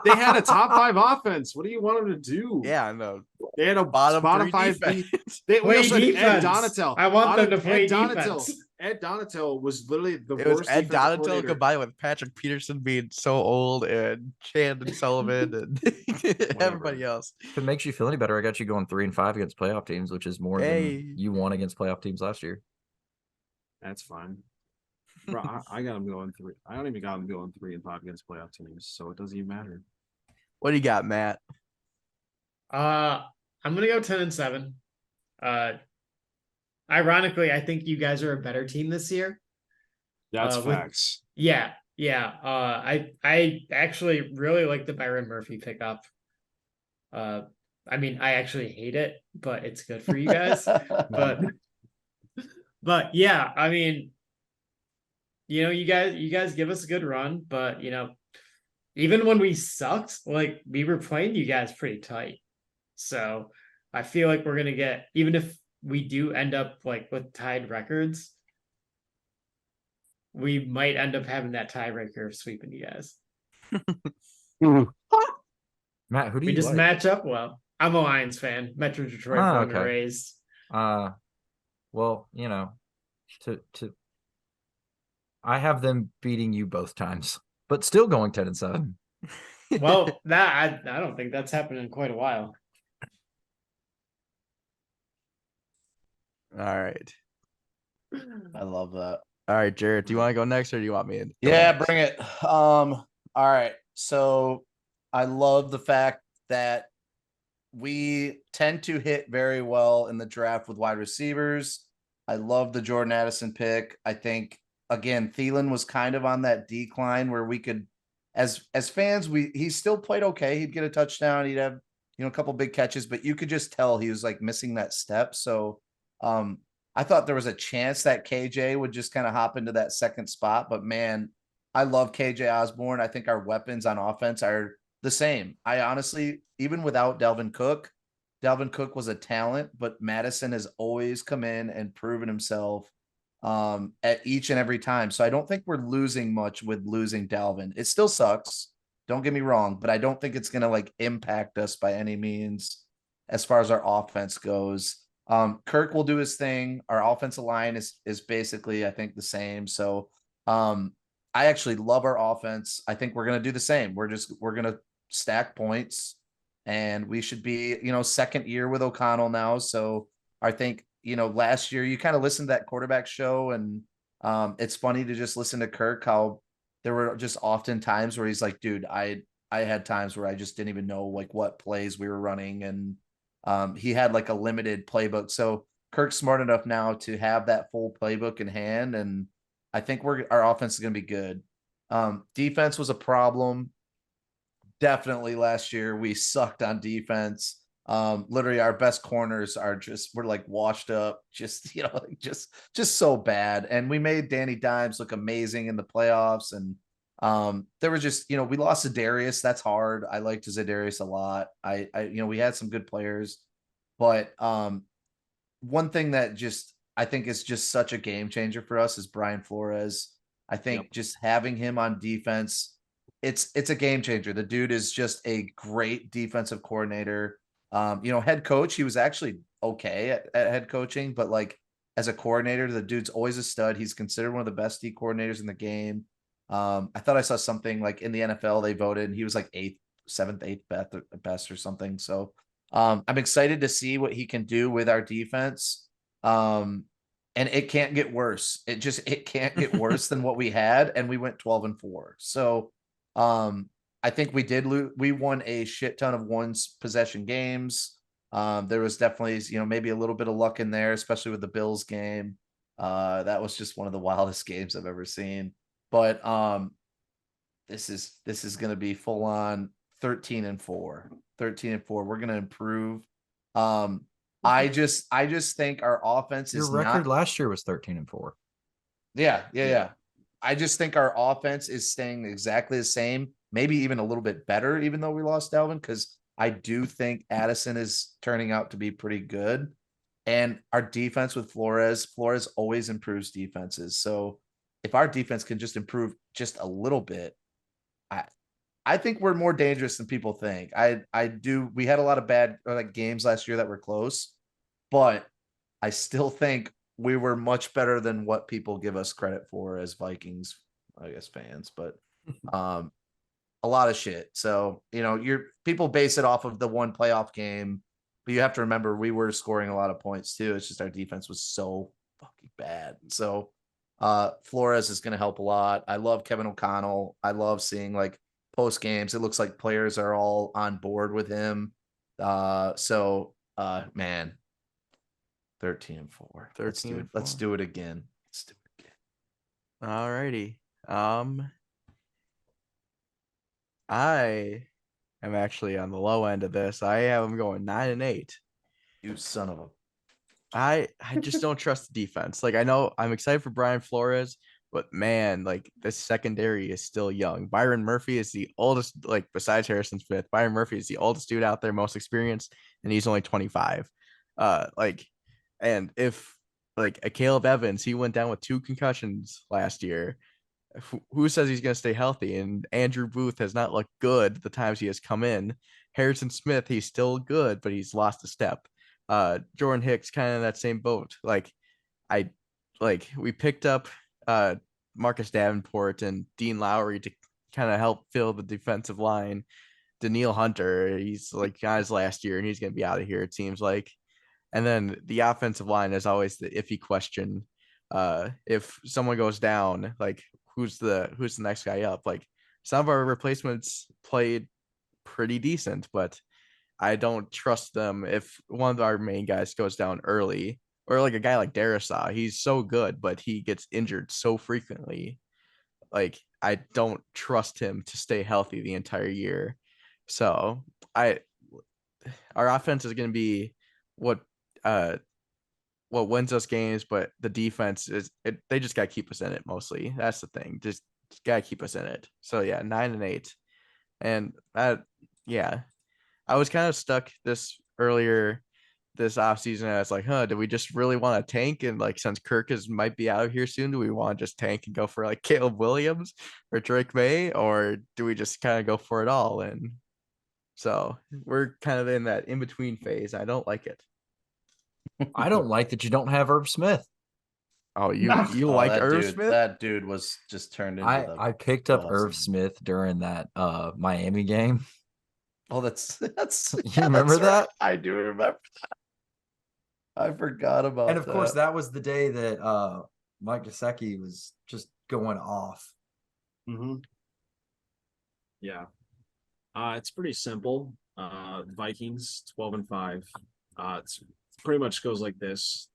they had a top 5 offense. What do you want them to do? Yeah, no. They had a Bottom bottom 3 5 defense. we Play also had Ed defense. Donatel. I want them to play Donatel. defense. Ed Donatel was literally the It was worst Ed defensive Donatel coordinator. combined with Patrick Peterson being so old, and Chandon Sullivan and everybody else. If it makes you feel any better, I got you going 3-5 against playoff teams, which is more Hey. than you won against playoff teams last year. That's fine. Bro, I got him going 3. I don't even got him going 3-5 against playoff teams, so it doesn't even matter. What do you got, Matt? I'm gonna go 10-7. Ironically, I think you guys are a better team this year. That's with- facts. Yeah. I actually really like the Byron Murphy pickup. I mean, I actually hate it, but it's good for you guys. but yeah, I mean, you guys give us a good run, but even when we sucked, like we were playing you guys pretty tight. So I feel like we're gonna get, even if we do end up like with tied records, we might end up having that tiebreaker of sweeping you guys. Matt, who do We you just like? match up well. I'm a Lions fan, Metro Detroit, Ah, born and okay. raised. Well, to I have them beating you both times, but still going 10-7. Well, that I don't think that's happened in quite a while. All right. I love that. All right, Jared, do you want to go next, or do you want me to? Yeah, bring it. All right. So I love the fact that we tend to hit very well in the draft with wide receivers. I love the Jordan Addison pick. I think again, Thielen was kind of on that decline where we could, as fans, he still played okay. He'd get a touchdown. He'd have a couple big catches, but you could just tell he was like missing that step. So I thought there was a chance that KJ would just kind of hop into that second spot. But man, I love KJ Osborne. I think our weapons on offense are the same. I honestly, even without Dalvin Cook was a talent, but Madison has always come in and proven himself at each and every time. So I don't think we're losing much with losing Dalvin. It still sucks. Don't get me wrong, but I don't think it's going to like impact us by any means as far as our offense goes. Kirk will do his thing. Our offensive line is basically, I think, the same. So I actually love our offense. I think we're going to do the same. We're going to stack points, and we should be, second year with O'Connell now. So I think, last year you kind of listened to that quarterback show, and it's funny to just listen to Kirk, how there were just often times where he's like, dude, I had times where I just didn't even know like what plays we were running. And he had like a limited playbook. So Kirk's smart enough now to have that full playbook in hand. And I think our offense is going to be good. Defense was a problem. Definitely last year we sucked on defense. Literally our best corners we're like washed up, just so bad. And we made Danny Dimes look amazing in the playoffs. And there were just, we lost Za'Darius. That's hard. I liked Za'Darius a lot. We had some good players, but one thing that I think is just such a game changer for us is Brian Flores. I think just having him on defense, it's a game changer. The dude is just a great defensive coordinator. Head coach, he was actually okay at head coaching, but like as a coordinator, the dude's always a stud. He's considered one of the best D coordinators in the game. I thought I saw something like in the NFL, they voted, and he was like seventh, eighth best or something. So I'm excited to see what he can do with our defense. And it can't get worse. It can't get worse than what we had. And we went 12-4. So I think we won a shit ton of possession games. There was definitely, maybe a little bit of luck in there, especially with the Bills game. That was just one of the wildest games I've ever seen. But this is going to be full on 13-4. 13-4. We're going to improve. I just think our offense is your record last year was 13-4. Yeah. I just think our offense is staying exactly the same, maybe even a little bit better, even though we lost Dalvin, because I do think Addison is turning out to be pretty good. And our defense with Flores always improves defenses. So if our defense can just improve just a little bit, I think we're more dangerous than people think. We had a lot of bad games last year that were close, but I still think we were much better than what people give us credit for as Vikings, I guess, fans. But a lot of shit. So, people base it off of the one playoff game, but you have to remember we were scoring a lot of points too. It's just our defense was so fucking bad. So Flores is going to help a lot. I love Kevin O'Connell. I love seeing like post games. It looks like players are all on board with him. Man, 13-4. 13-4. Let's do it again. All righty. I am actually on the low end of this. I have them going 9-8. You son of a. I just don't trust the defense. Like, I know I'm excited for Brian Flores, but man, like the secondary is still young. Byron Murphy is the oldest, like besides Harrison Smith. Byron Murphy is the oldest dude out there, most experienced, and he's only 25. And if like a Caleb Evans, he went down with 2 concussions last year. Who says he's going to stay healthy? And Andrew Booth has not looked good the times he has come in. Harrison Smith, he's still good, but he's lost a step. Jordan Hicks kind of in that same boat. We picked up Marcus Davenport and Dean Lowry to kind of help fill the defensive line. Daniil Hunter, he's like guys last year, and he's going to be out of here, it seems like. And then the offensive line is always the iffy question. If someone goes down, like who's the next guy up? Like some of our replacements played pretty decent, but I don't trust them if one of our main guys goes down early. or like a guy like Darisaw. He's so good, but he gets injured so frequently. Like I don't trust him to stay healthy the entire year. So our offense is going to be what wins us games, but the defense they just got to keep us in it mostly. That's the thing. Just got to keep us in it. So yeah, 9-8. And yeah, I was kind of stuck this offseason. I was like, do we just really want to tank? And like, since Kirk might be out of here soon, do we want to just tank and go for like Caleb Williams or Drake May, or do we just kind of go for it all? And so we're kind of in that in between phase. I don't like it. I don't like that you don't have Irv Smith. Oh, you like Irv Smith? That dude was just turned into I picked up Irv Smith during that Miami game. Oh, that's you remember that? Right. I do remember that. I forgot about that. And of course, that was the day that Mike Gesicki was just going off. Mm-hmm. Yeah. It's pretty simple. Vikings 12-5. It's pretty much goes like this.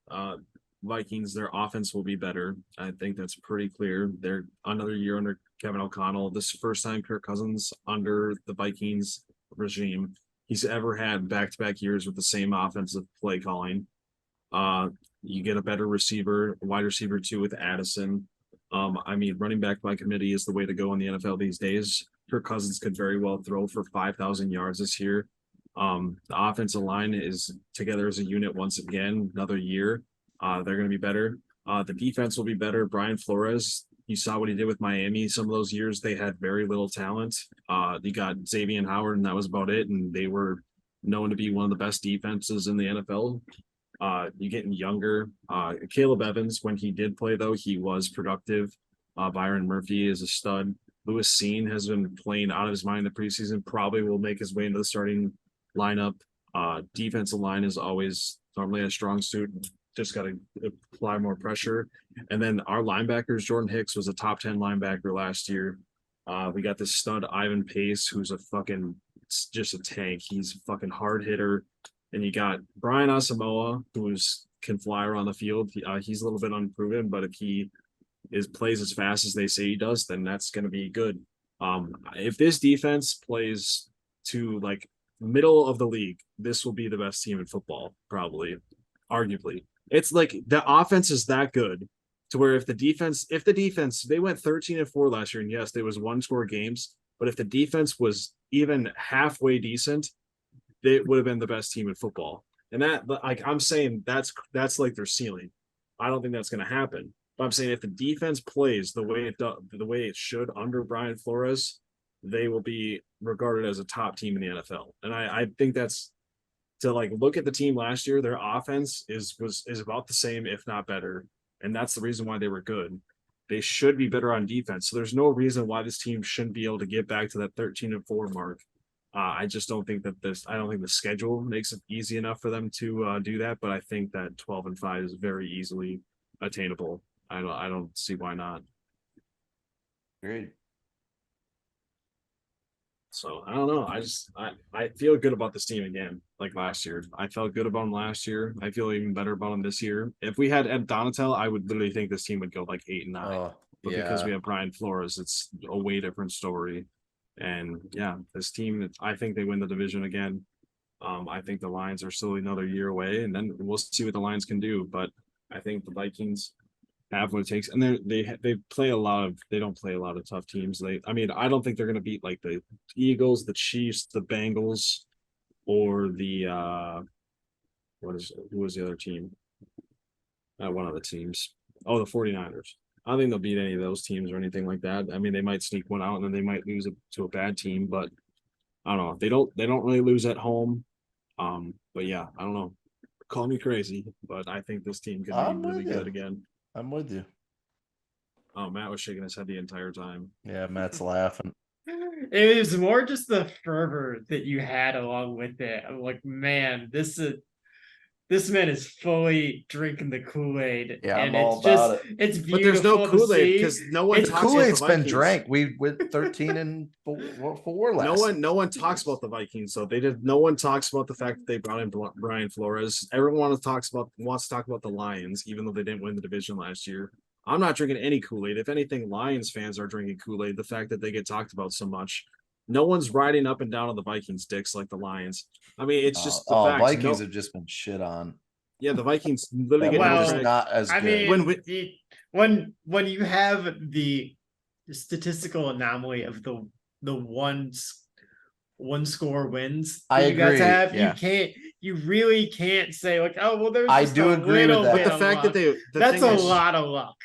Vikings, their offense will be better. I think that's pretty clear. They're another year under Kevin O'Connell. This is the first time Kirk Cousins under the Vikings regime he's ever had back-to-back years with the same offensive play calling. You get a better receiver, wide receiver too with Addison. Running back by committee is the way to go in the NFL these days. Kirk Cousins could very well throw for 5,000 yards this year. The offensive line is together as a unit once again, another year. They're going to be better. The defense will be better. Brian Flores, you saw what he did with Miami. Some of those years they had very little talent. You got Xavier Howard, and that was about it. And they were known to be one of the best defenses in the NFL. You're getting younger. Caleb Evans, when he did play, though, he was productive. Byron Murphy is a stud. Lewis Seen has been playing out of his mind in the preseason, probably will make his way into the starting lineup. Defensive line is always normally a strong suit. Just got to apply more pressure. And then our linebackers, Jordan Hicks was a top 10 linebacker last year. We got this stud Ivan Pace, who's just a tank. He's a fucking hard hitter. And you got Brian Asamoah, who can fly around the field. He's a little bit unproven, but if he plays as fast as they say he does, then that's going to be good. If this defense plays to like middle of the league, this will be the best team in football, probably, arguably. It's like the offense is that good to where if the defense, they went 13-4 last year, and yes, there was 1-score games, but if the defense was even halfway decent, they would have been the best team in football. And that, like, I'm saying that's like their ceiling. I don't think that's going to happen. But I'm saying if the defense plays the way it should under Brian Flores, they will be regarded as a top team in the NFL. And I think that's to like look at the team last year. Their offense is about the same, if not better, and that's the reason why they were good. They should be better on defense. So there's no reason why this team shouldn't be able to get back to that 13-4 mark. I just don't think that I don't think the schedule makes it easy enough for them to do that. But I think that 12-5 is very easily attainable. I don't see why not. Agreed. So I don't know. I feel good about this team again, like last year. I felt good about them last year. I feel even better about them this year. If we had Ed Donatel, I would literally think this team would go like 8-9. But because we have Brian Flores, it's a way different story. And yeah, this team, I think they win the division again. I think the Lions are still another year away, and then we'll see what the Lions can do. But I think the Vikings have what it takes, and they don't play a lot of tough teams. I don't think they're going to beat like the Eagles, the Chiefs, the Bengals, or the who was the other team? One of the teams. Oh, the 49ers. I don't think they'll beat any of those teams or anything like that. I mean, they might sneak one out and then they might lose it to a bad team, but I don't know. They don't really lose at home. But yeah, I don't know. Call me crazy, but I think this team can be really good again. I'm with you. Oh, Matt was shaking his head the entire time. Yeah, Matt's laughing. It was more just the fervor that you had along with it. I'm like, man, This man is fully drinking the Kool-Aid. Yeah, and I'm all it's just about it. it's beautiful. But there's no to Kool-Aid see. because no one It's talks about the Kool-Aid's been Vikings. drank. We went 13-4 last. No one talks about the Vikings, so they did. No one talks about the fact that they brought in Brian Flores. Everyone wants to talk about the Lions, even though they didn't win the division last year. I'm not drinking any Kool-Aid. If anything, Lions fans are drinking Kool-Aid. The fact that they get talked about so much, no one's riding up and down on the Vikings' dicks like the Lions. I mean, it's just the facts. Vikings have just been shit on. Yeah, the Vikings literally get Well, no Just credit. not as I good. mean, when you have the statistical anomaly of the one score wins I that you guys agree, have, yeah. you really can't say like, oh well, there's I just do a agree with little that. bit But the of fact luck. that That's a lot of luck.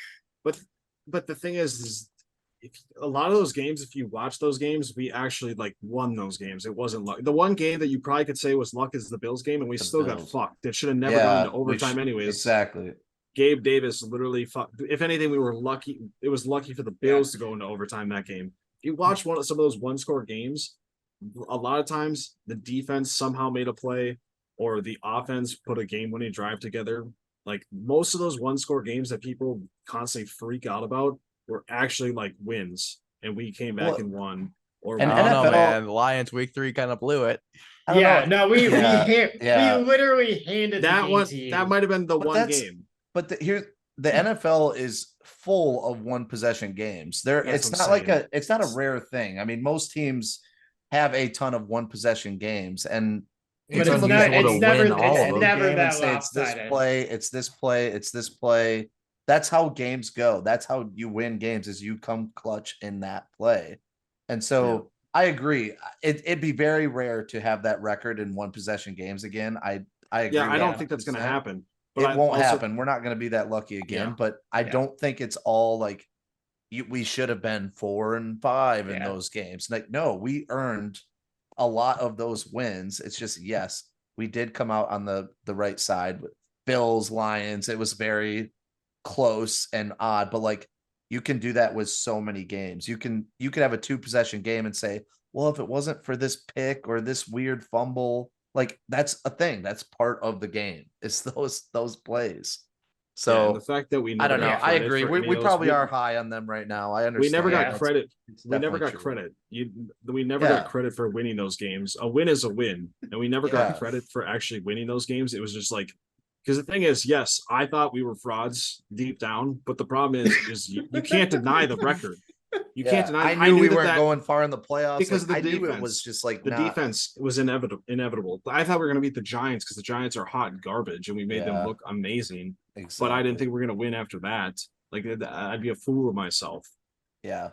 But the thing is if a lot of those games, if you watch those games, we actually like won those games. It wasn't luck. The one game that you probably could say was luck is the Bills game, and we The still got Bills. fucked. It should have never gone to overtime anyways. Exactly. Gabe Davis literally fucked. If anything, we were lucky. It was lucky for the Bills to go into overtime that game. If you watch some of those one-score games, a lot of times the defense somehow made a play or the offense put a game-winning drive together. Like most of those one-score games that people constantly freak out about were actually like wins, and we came back and won. Or And I don't know, NFL man. The Lions week 3 kind of blew it. I don't Yeah, know. no, we Yeah. literally handed the that game one to you. that might have been the But one that's- game. But the NFL is full of one possession games. That's It's what not I'm like saying. it's not a rare thing. I mean, most teams have a ton of one possession games, and But you it's can look not- at it's any never- game it's and never game and that say it's this lopsided. play, it's this play, it's this play. That's how games go. That's how you win games, is you come clutch in that play. And so I agree. It'd be very rare to have that record in one possession games again. I agree. Yeah, I with don't that think that's going to 100%. happen. It I won't also- happen. We're not going to be that lucky again. Yeah. But I Yeah. don't think it's all like we should have been 4 and 5 in Yeah. those games. Like, no, we earned a lot of those wins. It's just, yes, we did come out on the right side with Bills, Lions. It was very close and odd, but like you can do that with so many games. You could have a 2-possession game and say, well, if it wasn't for this pick or this weird fumble, like that's a thing. That's part of the game. It's those plays. Yeah, and So the fact that we I don't never know. got I credit agree. for any We of those- probably are high on them right now. I understand. We never got That's- credit. it's We never definitely got true. credit. We never got credit for winning those games. A win is a win, and we never got Yeah. credit for actually winning those games. It was just like, because the thing is, yes, I thought we were frauds deep down, but the problem is you can't deny the record. You Yeah, can't deny. I knew we weren't that going far in the playoffs because of like, the I knew it defense. was just like the not, defense was inevitable. I thought we were going to beat the Giants because the Giants are hot garbage, and we made Yeah. them look amazing. Exactly. But I didn't think we were going to win after that. Like I'd be a fool of myself. Yeah,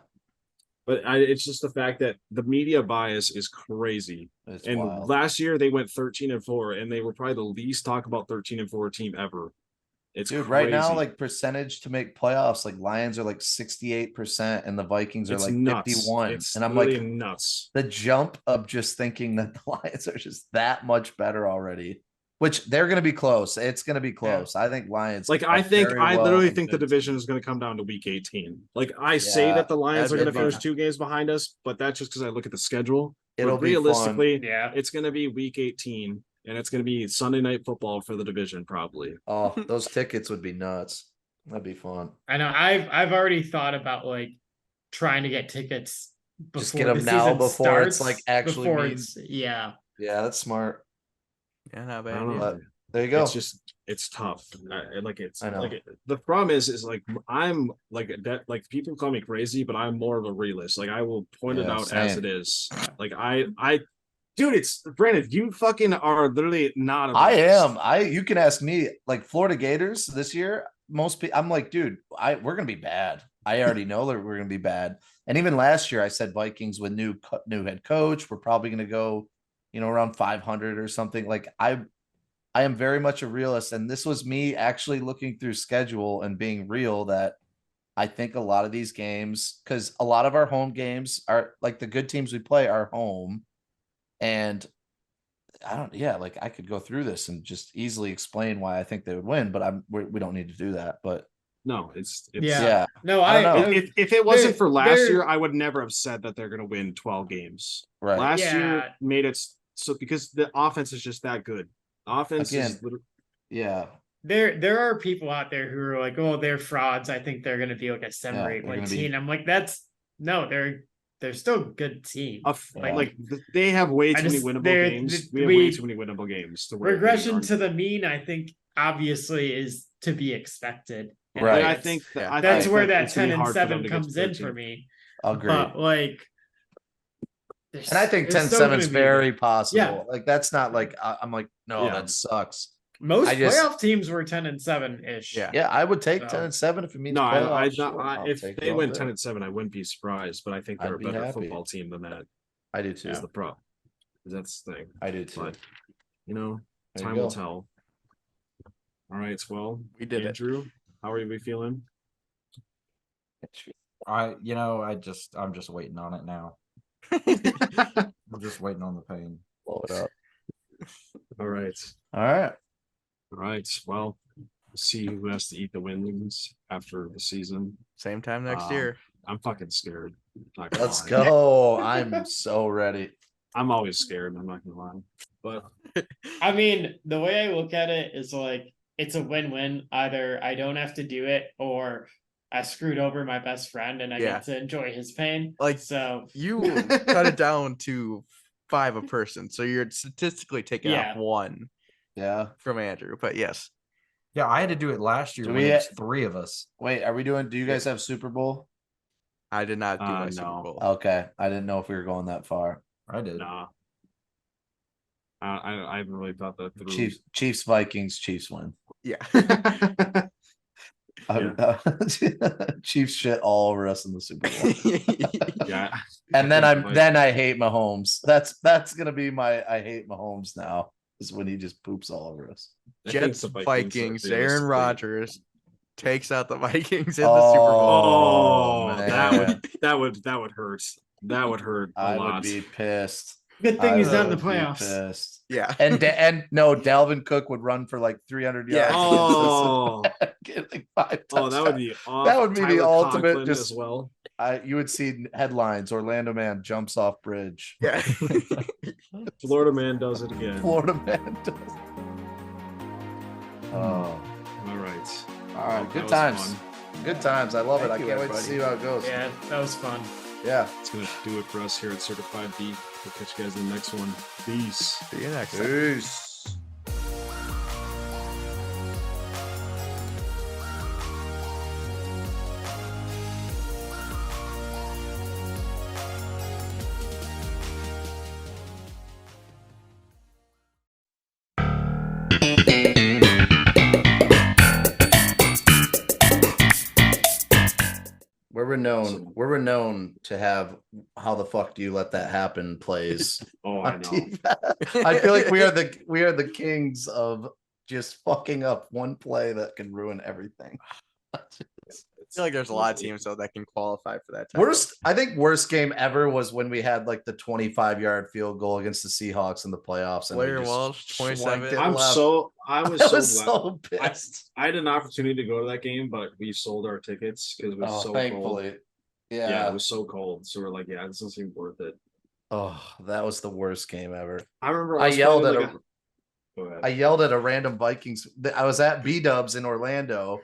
But it's just the fact that the media bias is crazy. it's And wild. last year they went 13-4, and they were probably the least talk about 13-4 team ever. It's Dude, right now, crazy. like percentage to make playoffs, like Lions are like 68% and the Vikings are it's like nuts. 51. It's And I'm literally like, nuts. the jump of just thinking that the Lions are just that much better already, which they're going to be close. It's going to be close. I think Lions. Like I literally think the division is going to come down to week 18. Like I say that the Lions are going to finish 2 games behind us, but that's just because I look at the schedule. It'll But be realistically, Yeah. it's going to be week 18, and it's going to be Sunday Night Football for the division probably. Oh, those tickets would be nuts. That'd be fun. I know. I've already thought about like trying to get tickets before Just get them the now season before it's, starts, like, actually before means- yeah. Yeah, that's smart. Yeah, not I bad. don't know. Yeah. But there you go. It's just it's tough. I know. The problem is like I'm like that. Like people call me crazy, but I'm more of a realist. Like I will point it Yeah, out as same. it is. Like dude, it's Brandon. You fucking are literally not. I am. You can ask me, like Florida Gators this year. Most people, I'm like, dude, we're gonna be bad. I already know that we're gonna be bad. And even last year, I said Vikings with new head coach. We're probably gonna go, around 500 or something. Like I am very much a realist, and this was me actually looking through schedule and being real that I think a lot of these games, because a lot of our home games are like the good teams we play are home, and like I could go through this and just easily explain why I think they would win, but we don't need to do that. But No, it's Yeah. No, I don't know. If it wasn't for last they're- year, I would never have said that they're going to win 12 games. right. Last Yeah. year made it so because the offense is just that good. Offense Again, is literally Yeah. There are people out there who are like, oh, they're frauds. I think they're gonna be like a 7 or 8 they're win gonna be- team. I'm like, no, they're still a good team. They have way I too many just- winnable they're- games. we- We have way too many winnable games. To where they Regression aren't- to the mean, I think, obviously is to be expected. And Right. I that's- think Yeah. I that's think where that it's gonna 10 be and hard for them 7 to get to comes in 13. for me. Agreed. But like, And I think there's 10 still 7 is gonna be- very possible. Yeah. Like that's not like I'm like, no, Yeah. that sucks. Most I just- playoff teams were 10 and 7 ish. Yeah. Yeah, I would take So- 10 and 7 if it means No, playoffs. Sure, I'll if take they it all went day. 10 and 7, I wouldn't be surprised. But I think they're I'd a be better happy. football team than that. I do too. Is the pro. That's the thing. I do too. But you know, There you time will go. tell. All right, well, We did it. Andrew, how are we feeling? I'm just waiting on it now. I'm just waiting on the pain. Blow it up. All right. All right. All right. Well, we'll see who has to eat the wings after the season. Same time next Um, year. I'm fucking scared. Not gonna Let's lie. go. I'm so ready. I'm always scared. I'm not gonna lie. But I mean, the way I look at it is like it's a win-win. Either I don't have to do it, or I screwed over my best friend and I Yeah. get to enjoy his pain. Like, So You cut it down to 5 a person, so you're statistically taking Yeah. off 1 Yeah. from Andrew. But yes, Yeah, I had to do it last year Do when we it was 3 of us. Wait, do you guys have Super Bowl? I did not do my No. Super Bowl. Okay. I didn't know if we were going that far. I did. nah. I haven't really thought that through. Chiefs, Vikings, Chiefs win. Yeah. Chiefs shit all over us in the Super Bowl. Yeah. And then Like, I hate Mahomes. That's gonna be my I hate Mahomes now. Is when he just poops all over us. I think Jets, the Vikings, are Aaron realistically- Rodgers takes out the Vikings in the Super Bowl. Oh, man. that would hurt. That would hurt a I lot. would be pissed. good thing he's I not in the would be playoffs. pissed. Yeah. And no, Dalvin Cook would run for like 300 Yeah. yards. Oh, Get like 5 oh, that would touchdowns. be That would be the Tyler ultimate Conklin just- as well. You would see headlines: Orlando man jumps off bridge. Yeah. Florida man does it again. Florida man does. Oh, All right. all right. That Good was times. fun. Good times. I love it. I Thank you, can't wait to everybody. see how it goes. Yeah, that was fun. Yeah. It's gonna do it for us here at Certified Beef. We'll catch you guys in the next one. Peace. See you next time. Peace. We're renowned to have how the fuck do you let that happen plays. Oh, I on know. TV. I feel like we are the kings of just fucking up one play that can ruin everything. I feel like there's a lot of teams though that can qualify for that. title. I think worst game ever was when we had like the 25-yard field goal against the Seahawks in the playoffs. And we Blair just Walsh, swanked 27. it I left. was I so was glad. so pissed. I had an opportunity to go to that game, but we sold our tickets because it was Oh, so thankfully. cold. Yeah. Yeah, it was so cold. So we're like, yeah, this doesn't seem worth it. Oh, that was the worst game ever. I remember I was yelled playing at like Go ahead. I yelled at a random Vikings. I was at B Dubs in Orlando,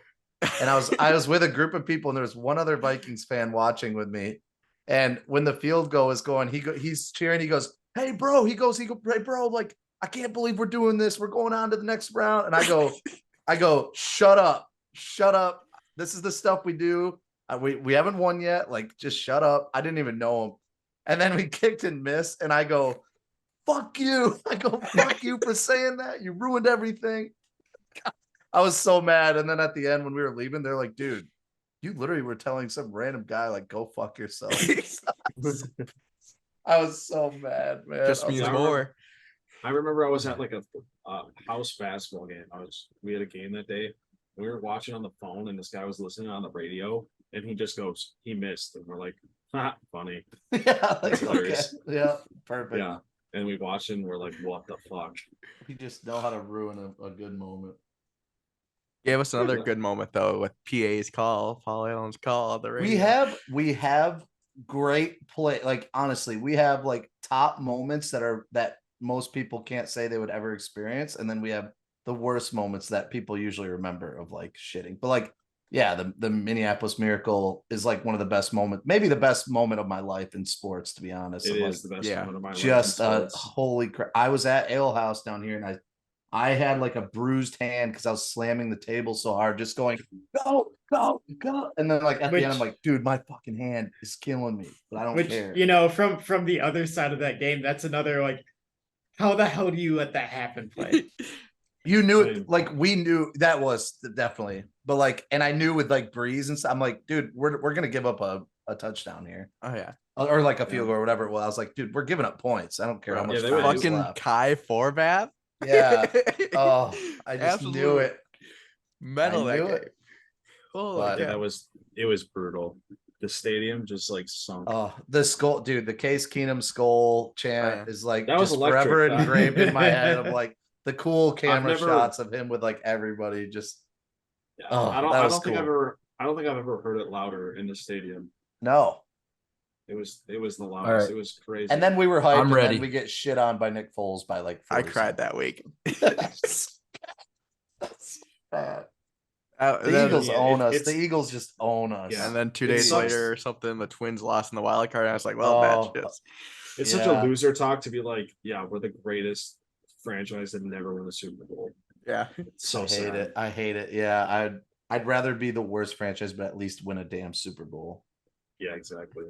and I was with a group of people, and there was one other Vikings fan watching with me. And when the field goal is going, he's cheering. He goes, "Hey, bro!" He goes, "Hey, bro! Like, I can't believe we're doing this. We're going on to the next round." And I go, "Shut up! Shut up! This is the stuff we do. We haven't won yet. Like, just shut up." I didn't even know him. And then we kicked and missed, and I go, "Fuck you!" I go, "Fuck you for saying that. You ruined everything." I was so mad. And then at the end, when we were leaving, they're like, "Dude, you literally were telling some random guy like, go fuck yourself." I was so mad, man. Just I was means like, more. I remember I was at like a house basketball game. We had a game that day. We were watching on the phone, and this guy was listening on the radio, and he just goes, "He missed," and we're like, "Ha, funny." Yeah, like, okay. hilarious. Yeah, perfect. Yeah, and we watched it, and we're like, "What the fuck?" You just know how to ruin a good moment. Gave us another good moment though with PA's call, Paul Allen's call on the radio. We have great play. Like, honestly, we have like top moments that most people can't say they would ever experience, and then we have the worst moments that people usually remember of like shitting. But like, yeah, the Minneapolis Miracle is like one of the best moments, maybe the best moment of my life in sports, to be honest. It Of, is like, the best yeah, moment of my life. just in sports. holy crap. I was at Ale House down here and I had like a bruised hand because I was slamming the table so hard, just going, go, go, go. And then like at the end, I'm like, dude, my fucking hand is killing me, but I don't care. You know, from the other side of that game, that's another like, how the hell do you let that happen play? You knew it, like we knew that was definitely, but like, and I knew with like Breeze and stuff, I'm like, dude, we're gonna give up a touchdown here, Oh yeah. or like a field goal or whatever it was. I was like, dude, we're giving up points. I don't care how Bro, much yeah, time is Fucking left. Kai Forbath. Yeah. Oh, I just knew it. Metal I that knew game. it. Holy But- Yeah, cow. it was brutal. The stadium just like sunk. Oh, the skull, dude, the Case Keenum skull chant Oh, yeah. is like That was just electric. forever engraved in my head of like the cool camera never- shots of him with like everybody just Yeah, Oh, I that don't was think cool. I don't think I've ever heard it louder in the stadium. no. It was the loudest. All right. It was crazy. And then we were hyped, I'm and ready. then we get shit on by Nick Foles by like 40 I cried that week. That's bad. Uh, The then- Eagles yeah, own us. it's- The Eagles just own us. Yeah. And then 2 It days sucks. later or something, the Twins lost in the wild card. And I was like, well, Oh. that's just It's such Yeah. a loser talk to be like, yeah, we're the greatest franchise that never won a Super Bowl. yeah. It's so I hate sad. it. I hate it. Yeah, I'd rather be the worst franchise, but at least win a damn Super Bowl. Yeah, exactly.